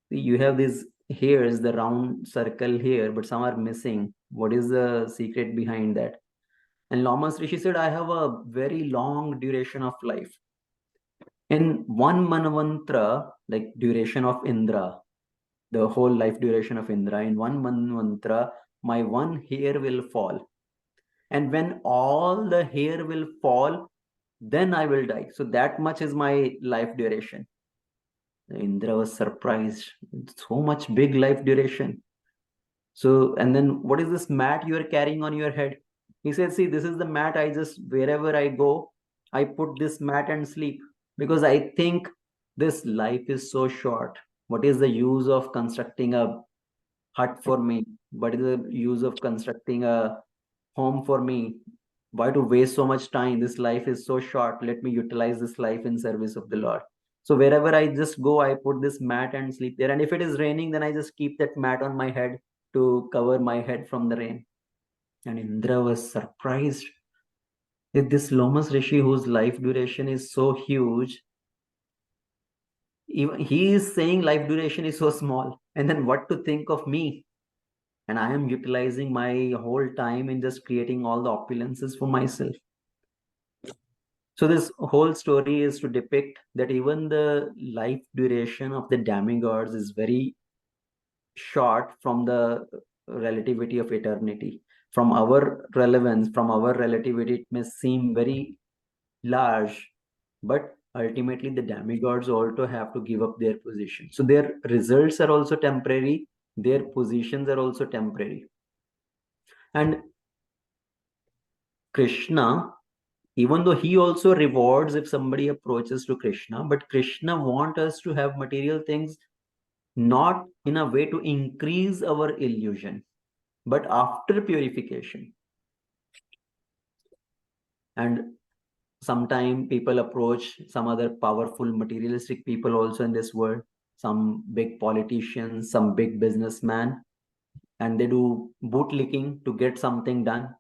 you have these hairs, the round circle here, but some are missing. What is the secret behind that? And Lomas Rishi said, I have a very long duration of life. In one Manvantra, like duration of Indra, the whole life duration of Indra, in one Manvantra, my one hair will fall. And when all the hair will fall, then I will die. So that much is my life duration. Indra was surprised. So much big life duration. So, and then what is this mat you are carrying on your head? He said, see, this is the mat. Wherever I go, I put this mat and sleep, because I think this life is so short. What is the use of constructing a hut for me? What is the use of constructing a home for me? Why to waste so much time? This life is so short. Let me utilize this life in service of the Lord. So wherever I just go, I put this mat and sleep there. And if it is raining, then I just keep that mat on my head to cover my head from the rain. And Indra was surprised that this Lomas Rishi, whose life duration is so huge, even he is saying life duration is so small. And then what to think of me? And I am utilizing my whole time in just creating all the opulences for myself. So this whole story is to depict that even the life duration of the demigods is very short from the relativity of eternity. From our relevance, from our relativity, it may seem very large, but ultimately the demigods also have to give up their position. So their results are also temporary, their positions are also temporary. And Krishna, even though he also rewards if somebody approaches to Krishna, but Krishna wants us to have material things not in a way to increase our illusion, but after purification. And sometimes people approach some other powerful materialistic people also in this world, some big politicians, some big businessmen, and they do bootlicking to get something done.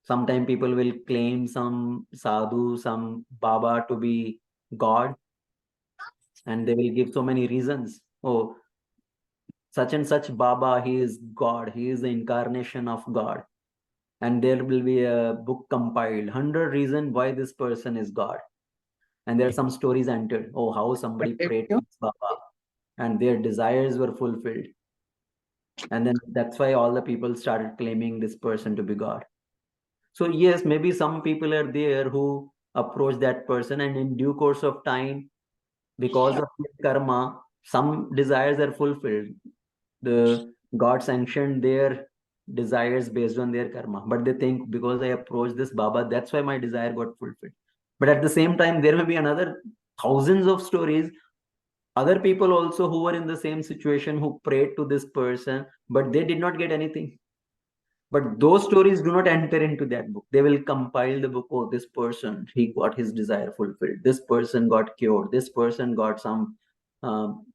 Sometimes people will claim some sadhu, some baba to be God, and they will give so many reasons. Oh, such and such baba, he is God, he is the incarnation of God. And there will be a book compiled, 100 reasons why this person is God. And there are some stories entered. Oh, how somebody prayed to Baba and their desires were fulfilled. And then that's why all the people started claiming this person to be God. So yes, maybe some people are there who approach that person, and in due course of time, because of karma, some desires are fulfilled. The God sanctioned their desires based on their karma. But they think because I approached this Baba, that's why my desire got fulfilled. But at the same time, there may be another thousands of stories. Other people also who were in the same situation who prayed to this person, but they did not get anything. But those stories do not enter into that book. They will compile the book. Oh, this person, he got his desire fulfilled. This person got cured. This person got some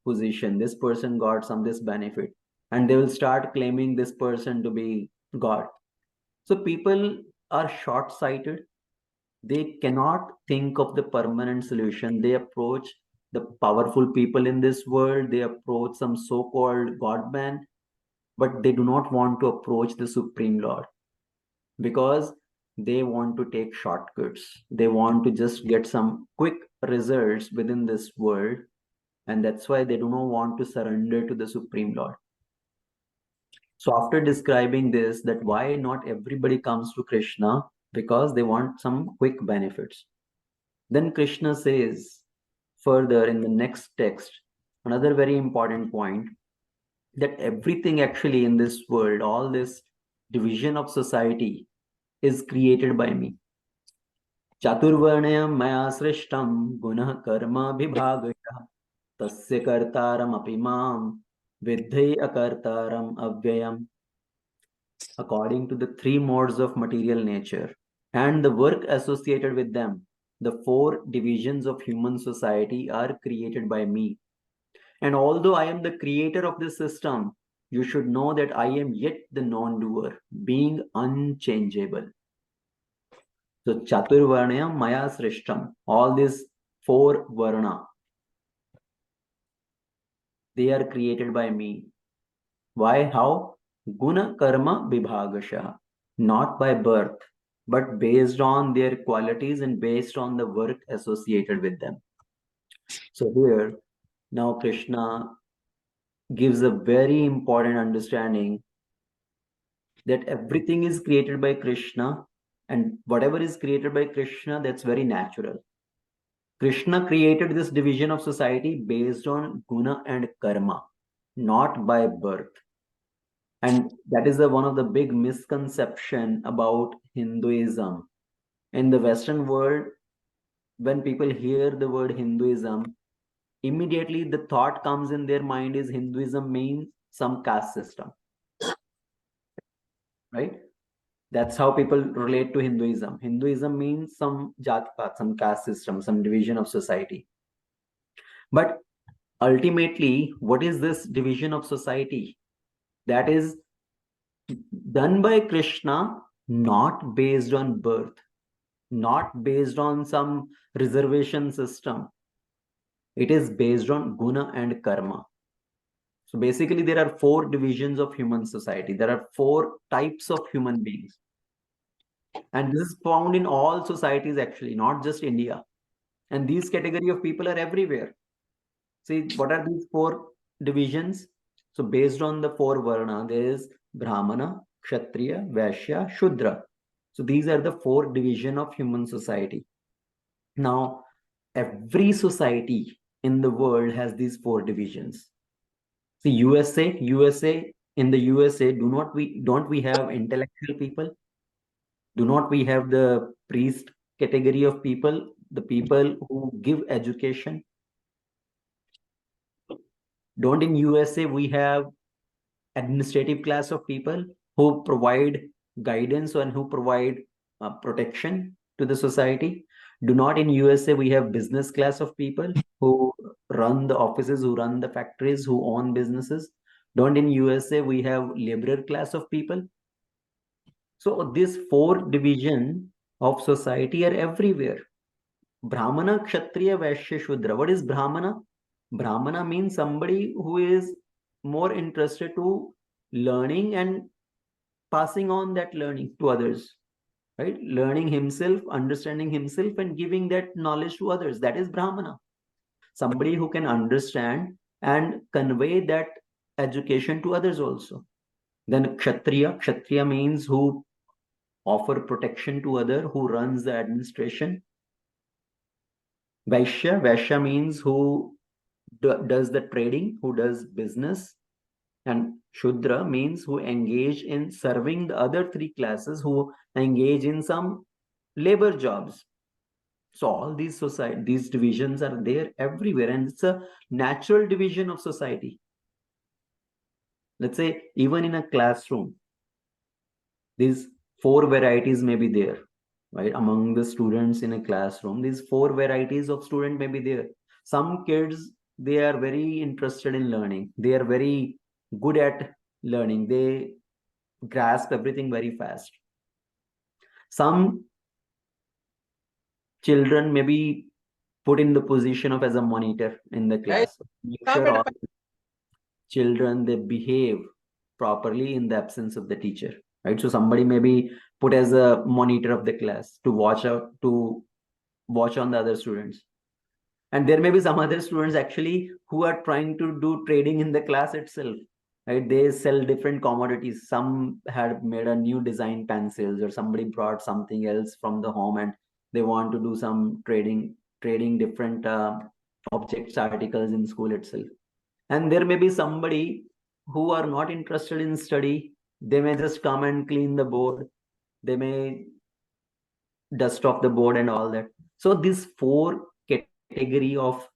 position. This person got some this benefit. And they will start claiming this person to be God. So people are short-sighted. They cannot think of the permanent solution. They approach the powerful people in this world. They approach some so-called God man, but they do not want to approach the Supreme Lord because they want to take shortcuts. They want to just get some quick results within this world. And that's why they do not want to surrender to the Supreme Lord. So after describing this, that why not everybody comes to Krishna, because they want some quick benefits. Then Krishna says further in the next text, another very important point, that everything actually in this world, all this division of society is created by me. Chaturvarnayam maya srishtam gunah karma vibhagashah tasya kartaram apimam vidhai akartaram avyayam. According to the three modes of material nature and the work associated with them, the four divisions of human society are created by me. And although I am the creator of this system, you should know that I am yet the non-doer, being unchangeable. So Chaturvarnayam Maya Srishtam, all these four Varna, they are created by me. Why? How? Guna Karma Vibhagasha, not by birth, but based on their qualities and based on the work associated with them. So here, now Krishna gives a very important understanding that everything is created by Krishna, and whatever is created by Krishna, that's very natural. Krishna created this division of society based on guna and karma, not by birth. And that is one of the big misconception about Hinduism. In the Western world, when people hear the word Hinduism, immediately the thought comes in their mind is Hinduism means some caste system, right? That's how people relate to Hinduism. Hinduism means some jat-path, some caste system, some division of society. But ultimately, what is this division of society? That is done by Krishna, not based on birth, not based on some reservation system. It is based on guna and karma. So basically, there are four divisions of human society. There are four types of human beings. And this is found in all societies, actually, not just India. And these category of people are everywhere. See, what are these four divisions? So based on the four varna, there is Brahmana, Kshatriya, Vaishya, Shudra. So these are the four division of human society. Now, every society in the world has these four divisions. See, USA, in the USA, don't we have intellectual people? Do not we have the priest category of people, the people who give education? Don't in USA we have administrative class of people who provide guidance and who provide protection to the society? Do not in USA we have business class of people who run the offices, who run the factories, who own businesses? Don't in USA we have laborer class of people? So these four division of society are everywhere. Brahmana, Kshatriya, Vaishya, Shudra. What is Brahmana? Brahmana means somebody who is more interested to learning and passing on that learning to others, right? Learning himself, understanding himself, and giving that knowledge to others. That is Brahmana. Somebody who can understand and convey that education to others also. Then Kshatriya means who offer protection to other, who runs the administration. Vaishya means who does the trading, who does business. And Shudra means who engage in serving the other three classes, who engage in some labor jobs. So all these these divisions are there everywhere, and it's a natural division of society. Let's say even in a classroom, these four varieties may be there, right? Among the students in a classroom, these four varieties of student may be there. Some kids, they are very interested in learning. They are very good at learning. They grasp everything very fast. Some children may be put in the position of as a monitor in the class. Make sure all children, they behave properly in the absence of the teacher, right? So somebody may be put as a monitor of the class to watch on the other students. And there may be some other students actually who are trying to do trading in the class itself, right? They sell different commodities. Some had made a new design pencils, or somebody brought something else from the home and they want to do some trading different objects, articles in school itself. And there may be somebody who are not interested in study. They may just come and clean the board. They may dust off the board and all that. So these four category of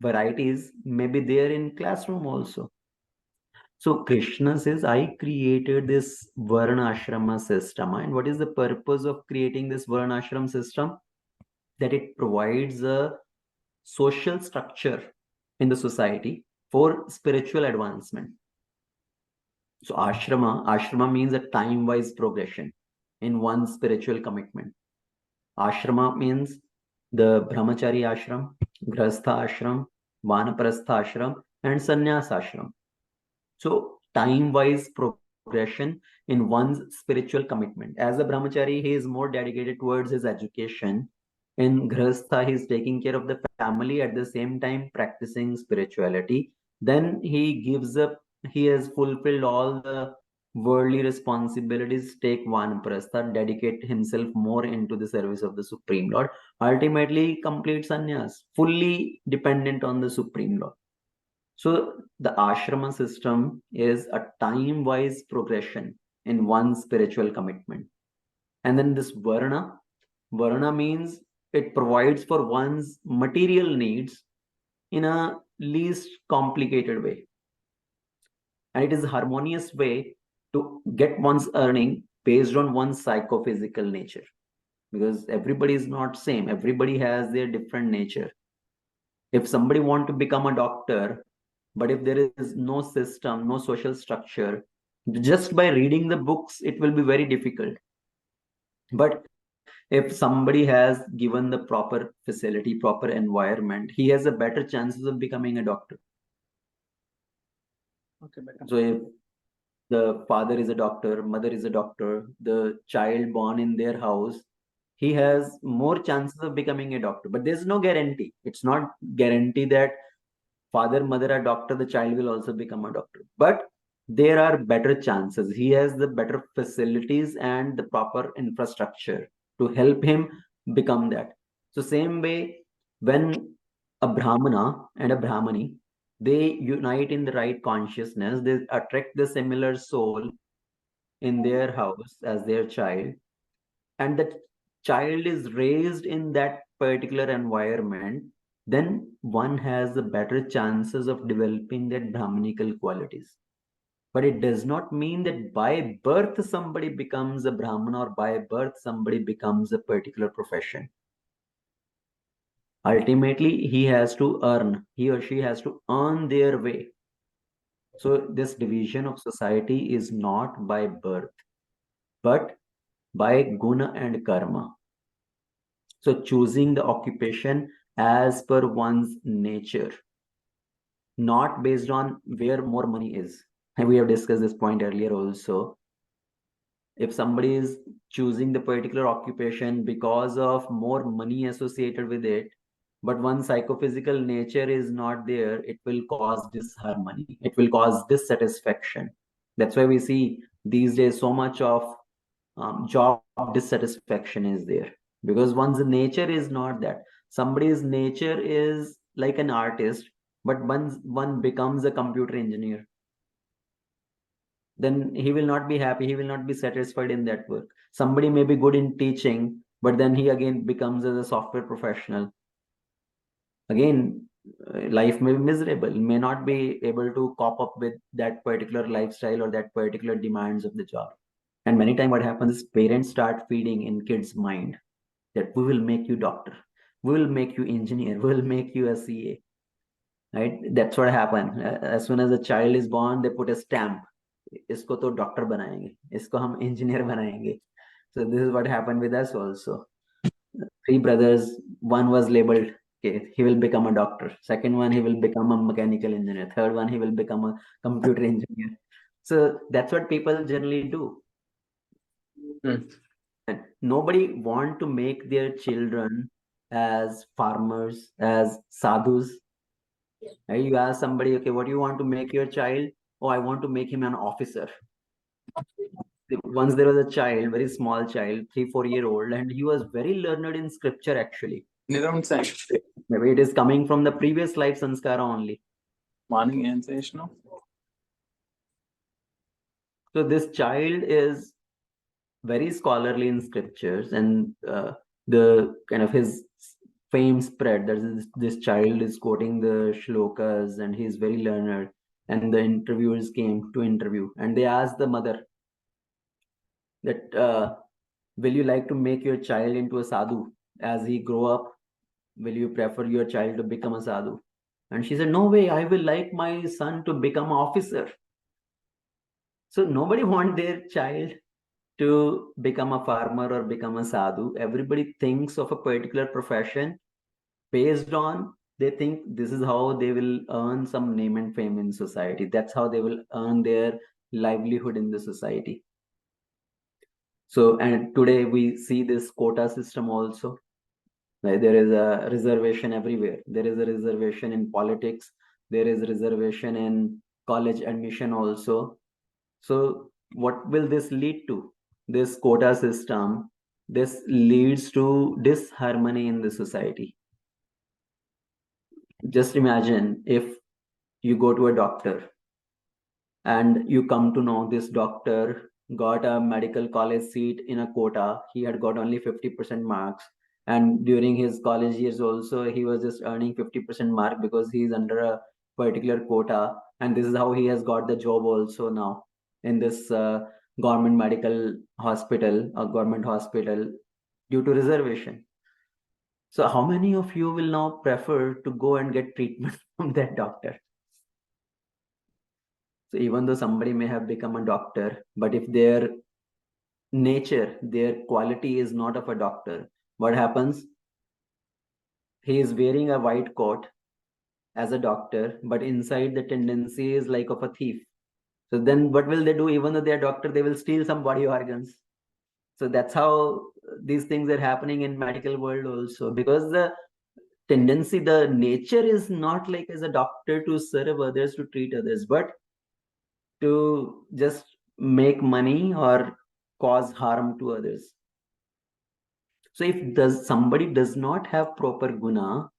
varieties may be there in classroom also. So Krishna says, I created this Varna Ashrama system. And what is the purpose of creating this Varna Ashram system? That it provides a social structure in the society for spiritual advancement. So ashrama means a time-wise progression in one's spiritual commitment. Ashrama means the brahmachari ashram, grastha ashram, vanaprastha ashram, and sannyas ashram. So time-wise progression in one's spiritual commitment. As a brahmachari, he is more dedicated towards his education. In grastha, he is taking care of the family, at the same time practicing spirituality. Then he has fulfilled all the worldly responsibilities, take vanaprastha, dedicate himself more into the service of the Supreme Lord. Ultimately, complete sannyas, fully dependent on the Supreme Lord. So the ashrama system is a time-wise progression in one's spiritual commitment. And then this varna means it provides for one's material needs in a least complicated way. And it is a harmonious way to get one's earning based on one's psychophysical nature. Because everybody is not same. Everybody has their different nature. If somebody want to become a doctor, but if there is no system, no social structure, just by reading the books, it will be very difficult. But if somebody has given the proper facility, proper environment, he has a better chances of becoming a doctor. Okay, so if the father is a doctor, mother is a doctor, the child born in their house, he has more chances of becoming a doctor. But there's no guarantee. It's not guarantee that father, mother are doctor, the child will also become a doctor. But there are better chances. He has the better facilities and the proper infrastructure to help him become that. So same way, when a Brahmana and a Brahmani, they unite in the right consciousness, they attract the similar soul in their house as their child, and the child is raised in that particular environment, then one has the better chances of developing that Brahmanical qualities. But it does not mean that by birth somebody becomes a Brahman, or by birth somebody becomes a particular profession. Ultimately, he or she has to earn their way. So this division of society is not by birth, but by guna and karma. So choosing the occupation as per one's nature, not based on where more money is. And we have discussed this point earlier also. If somebody is choosing the particular occupation because of more money associated with it, but one psychophysical nature is not there, it will cause disharmony. It will cause dissatisfaction. That's why we see these days so much of job dissatisfaction is there, because one's nature is not that. Somebody's nature is like an artist, but one becomes a computer engineer. then he will not be happy, he will not be satisfied in that work. Somebody may be good in teaching, but then he again becomes as a software professional. Again, life may be miserable, may not be able to cope up with that particular lifestyle or that particular demands of the job. And many times what happens is parents start feeding in kids' mind that we will make you doctor, we will make you engineer, we will make you a CA. Right? That's what happened. As soon as a child is born, they put a stamp. इसको तो doctor बनाएंगे, इसको हम engineer बनाएंगे. So this is what happened with us also. 3 brothers, one was labeled, okay, he will become a doctor. Second one, he will become a mechanical engineer. Third one, he will become a computer engineer. So that's what people generally do. And nobody want to make their children as farmers, as sadhus. Right? You ask somebody, okay, what do you want to make your child? Oh, I want to make him an officer. Once there was a child, very small child, 3-4 year old, and he was very learned in scripture actually. Maybe it is coming from the previous life sanskara only. Morning answers, no? So this child is very scholarly in scriptures, and the kind of his fame spread. This child is quoting the shlokas and he's very learned. And the interviewers came to interview, and they asked the mother that will you like to make your child into a sadhu as he grow up? Will you prefer your child to become a sadhu? And she said, no way, I will like my son to become an officer. So nobody wants their child to become a farmer or become a sadhu. Everybody thinks of a particular profession based on, they think this is how they will earn some name and fame in society. That's how they will earn their livelihood in the society. So, and today we see this quota system also. Right? There is a reservation everywhere. There is a reservation in politics. There is a reservation in college admission also. So what will this lead to? This quota system, this leads to disharmony in the society. Just imagine if you go to a doctor and you come to know this doctor got a medical college seat in a quota. He had got only 50% marks. And during his college years also, he was just earning 50% mark because he's under a particular quota. And this is how he has got the job also now in this government medical hospital or government hospital due to reservation. So how many of you will now prefer to go and get treatment from that doctor? So even though somebody may have become a doctor, but if their nature, their quality is not of a doctor, what happens? He is wearing a white coat as a doctor, but inside the tendency is like of a thief. So then what will they do? Even though they are doctor, they will steal some body organs. So that's how these things are happening in medical world also, because the tendency, the nature is not like as a doctor to serve others, to treat others, but to just make money or cause harm to others. So if somebody does not have proper guna,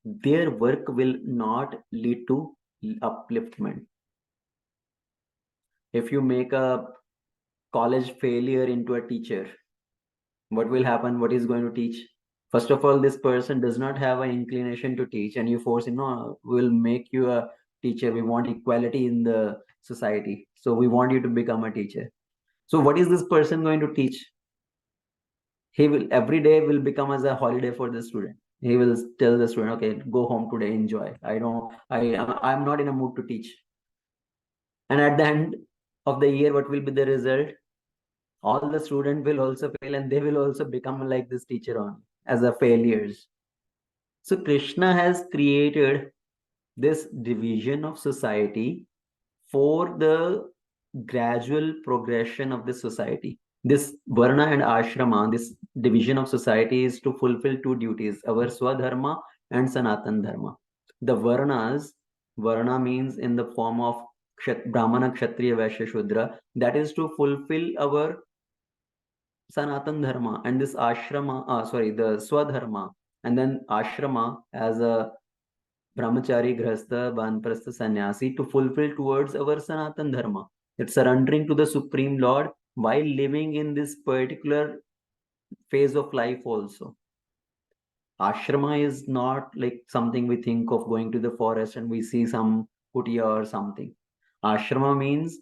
their work will not lead to upliftment. If you make a college failure into a teacher, what will happen? What is going to teach? First of all, this person does not have an inclination to teach, and you force him, no, we'll make you a teacher. We want equality in the society. So we want you to become a teacher. So what is this person going to teach? He will every day will become as a holiday for the student. He will tell the student, okay, go home today, enjoy. I'm not in a mood to teach. And at the end of the year, what will be the result? All the students will also fail, and they will also become like this teacher on as a failures. So Krishna has created this division of society for the gradual progression of the society. This varna and ashrama, this division of society, is to fulfill two duties, our swadharma and sanatan dharma. The varnas, varna means in the form of brahmana, kshatriya, vaishya, shudra, that is to fulfill our sanatan dharma. And this ashrama, the swadharma, and then ashrama as a brahmachari, grihastha, vanprastha, sannyasi, to fulfill towards our sanatan dharma. It's surrendering to the Supreme Lord while living in this particular phase of life also. Ashrama is not like something we think of going to the forest and we see some kutia or something. Ashrama means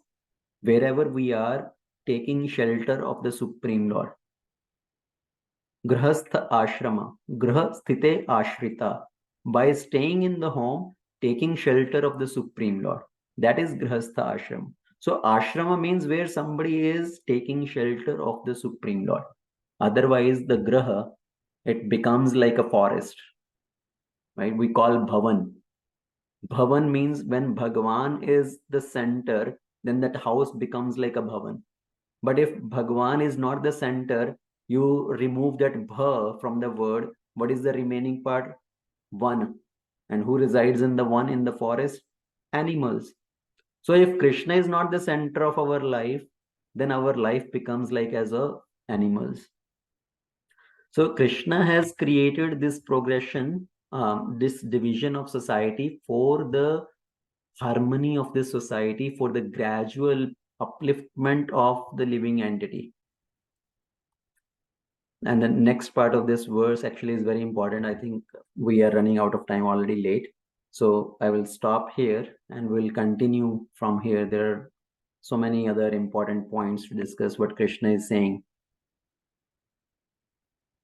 wherever we are, taking shelter of the Supreme Lord. Grahastha ashrama, graha sthite ashrita. By staying in the home, taking shelter of the Supreme Lord. That is grahastha ashrama. So ashrama means where somebody is taking shelter of the Supreme Lord. Otherwise, the graha, it becomes like a forest. Right? We call bhavan. Bhavan means when Bhagwan is the center, then that house becomes like a bhavan. But if Bhagwan is not the center, you remove that bha from the word. What is the remaining part? One. And who resides in the one in the forest? Animals. So if Krishna is not the center of our life, then our life becomes like as a animals. So Krishna has created this progression, this division of society for the harmony of this society, for the gradual upliftment of the living entity. And the next part of this verse actually is very important. I think we are running out of time, already late. So I will stop here and we'll continue from here. There are so many other important points to discuss what Krishna is saying.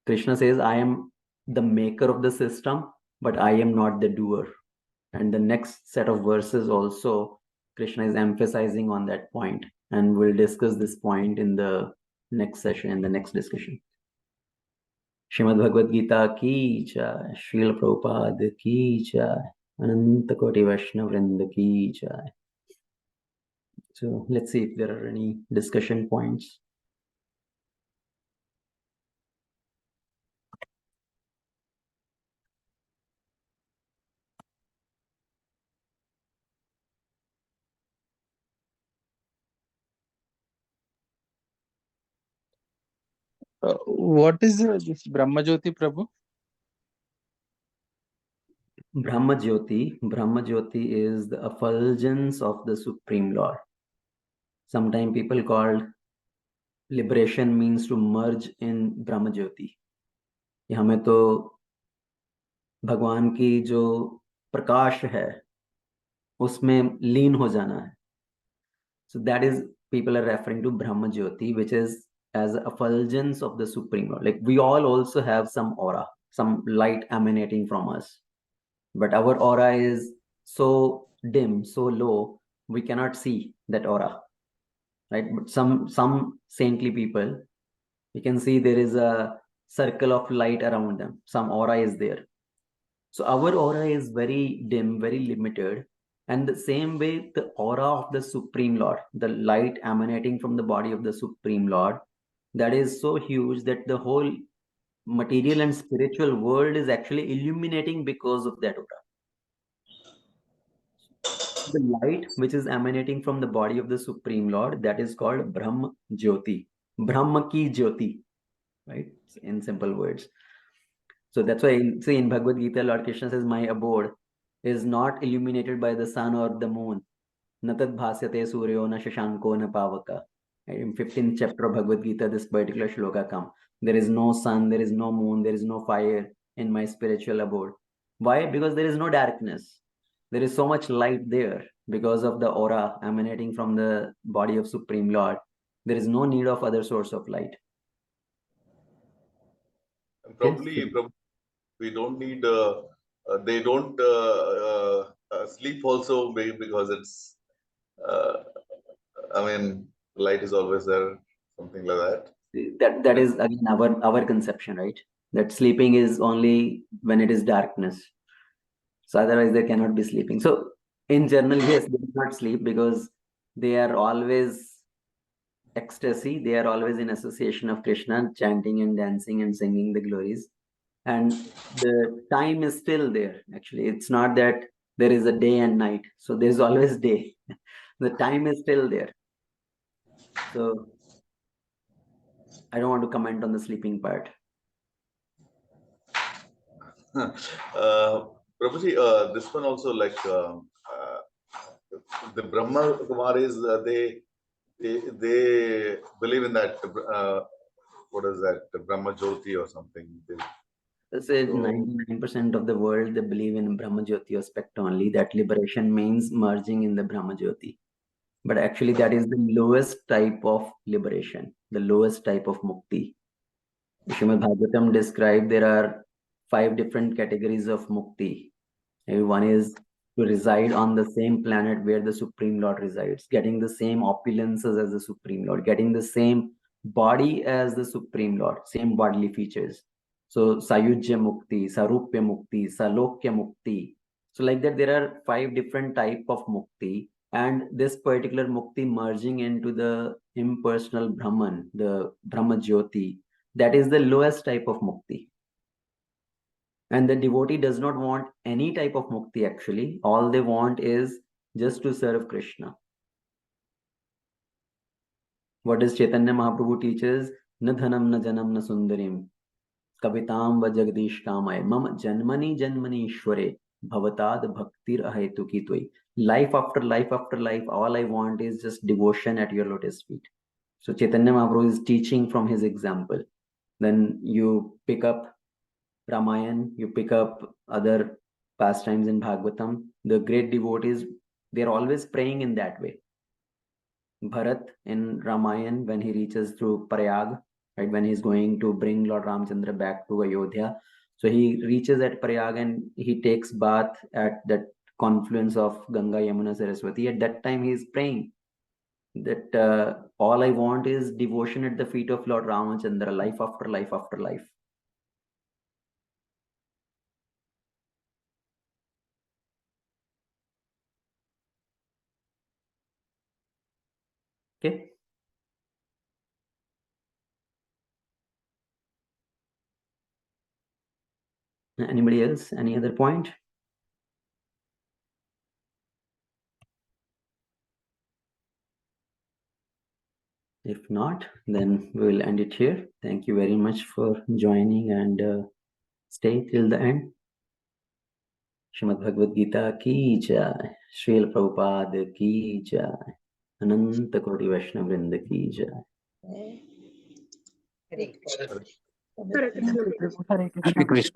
Krishna says, I am the maker of the system, but I am not the doer. And the next set of verses also, Krishna is emphasizing on that point. And we'll discuss this point in the next session, in the next discussion. Srimad Bhagavad Gita Ki Jai, Srila Prabhupada Ki Jai, Ananta Koti Vaishnava Vrinda Ki Jai. So let's see if there are any discussion points. What is this Brahma Jyoti, Prabhu? Brahma Jyoti is the effulgence of the Supreme Lord. Sometimes people call liberation means to merge in Brahma Jyoti. हमें तो भगवान की जो प्रकाश है उसमें लीन हो जाना है. So that is, people are referring to Brahma Jyoti, which is as a effulgence of the Supreme Lord. Like we all also have some aura, some light emanating from us. But our aura is so dim, so low, we cannot see that aura. Right? But some saintly people, you can see there is a circle of light around them. Some aura is there. So our aura is very dim, very limited. And the same way, the aura of the Supreme Lord, the light emanating from the body of the Supreme Lord, that is so huge that the whole material and spiritual world is actually illuminating because of that aura. The light which is emanating from the body of the Supreme Lord, that is called Brahma Jyoti. Brahma Ki Jyoti, right? In simple words. So that's why in Bhagavad Gita, Lord Krishna says, my abode is not illuminated by the sun or the moon. Natad bhasyate suryo na shashanko na pavaka. In 15th chapter of Bhagavad Gita, this particular shloka comes. There is no sun, there is no moon, there is no fire in my spiritual abode. Why? Because there is no darkness. There is so much light there because of the aura emanating from the body of Supreme Lord. There is no need of other source of light. And probably we don't need, they don't sleep also because it's, I mean, light is always there, something like that. That is again our conception, right? That sleeping is only when it is darkness. So otherwise they cannot be sleeping. So in general, yes, they do not sleep because they are always ecstasy. They are always in association of Krishna, chanting and dancing and singing the glories. And the time is still there. Actually, it's not that there is a day and night. So there's always day. The time is still there. So I don't want to comment on the sleeping part. Prabhuji, this one also like the Brahma Kumaris, they believe in that, what is that, Brahma Jyoti or something. Let's say 99% of the world, they believe in Brahma Jyoti aspect only, that liberation means merging in the Brahma Jyoti. But actually that is the lowest type of liberation, the lowest type of mukti. Srimad Bhagavatam described there are 5 different categories of mukti. One is to reside on the same planet where the Supreme Lord resides, getting the same opulences as the Supreme Lord, getting the same body as the Supreme Lord, same bodily features. So Sayujya Mukti, Sarupya Mukti, Salokya Mukti. So like that, there are 5 different type of mukti, and this particular mukti merging into the impersonal Brahman, the Brahma Jyoti, that is the lowest type of mukti. And the devotee does not want any type of mukti actually. All they want is just to serve Krishna. What does Chaitanya Mahaprabhu teaches? Na dhanam na janam na sundarim kavitam va jagdish kamay mam janmani janmani ishware bhavatad bhaktir ahetuki tvai. Life after life after life, all I want is just devotion at your lotus feet. So Chaitanya Mahaprabhu is teaching from his example. Then you pick up Ramayana, you pick up other pastimes in Bhagavatam, the great devotees, they're always praying in that way. Bharat in Ramayana, when he reaches through Prayag, right, when he's going to bring Lord Ramchandra back to Ayodhya, so he reaches at Prayag and he takes bath at that confluence of Ganga, Yamuna, Saraswati. At that time he is praying that all I want is devotion at the feet of Lord Ramchandra, life after life after life. Okay. Anybody else? Any other point? If not, then we will end it here. Thank you very much for joining and stay till the end. Srimad Bhagavad Gita Ki Jai, Srila Prabhupada Ki Jai, Ananta Koti Vaishnava Vrinda Ki Jai. Hare Krishna. Hare Krishna. Hare Krishna.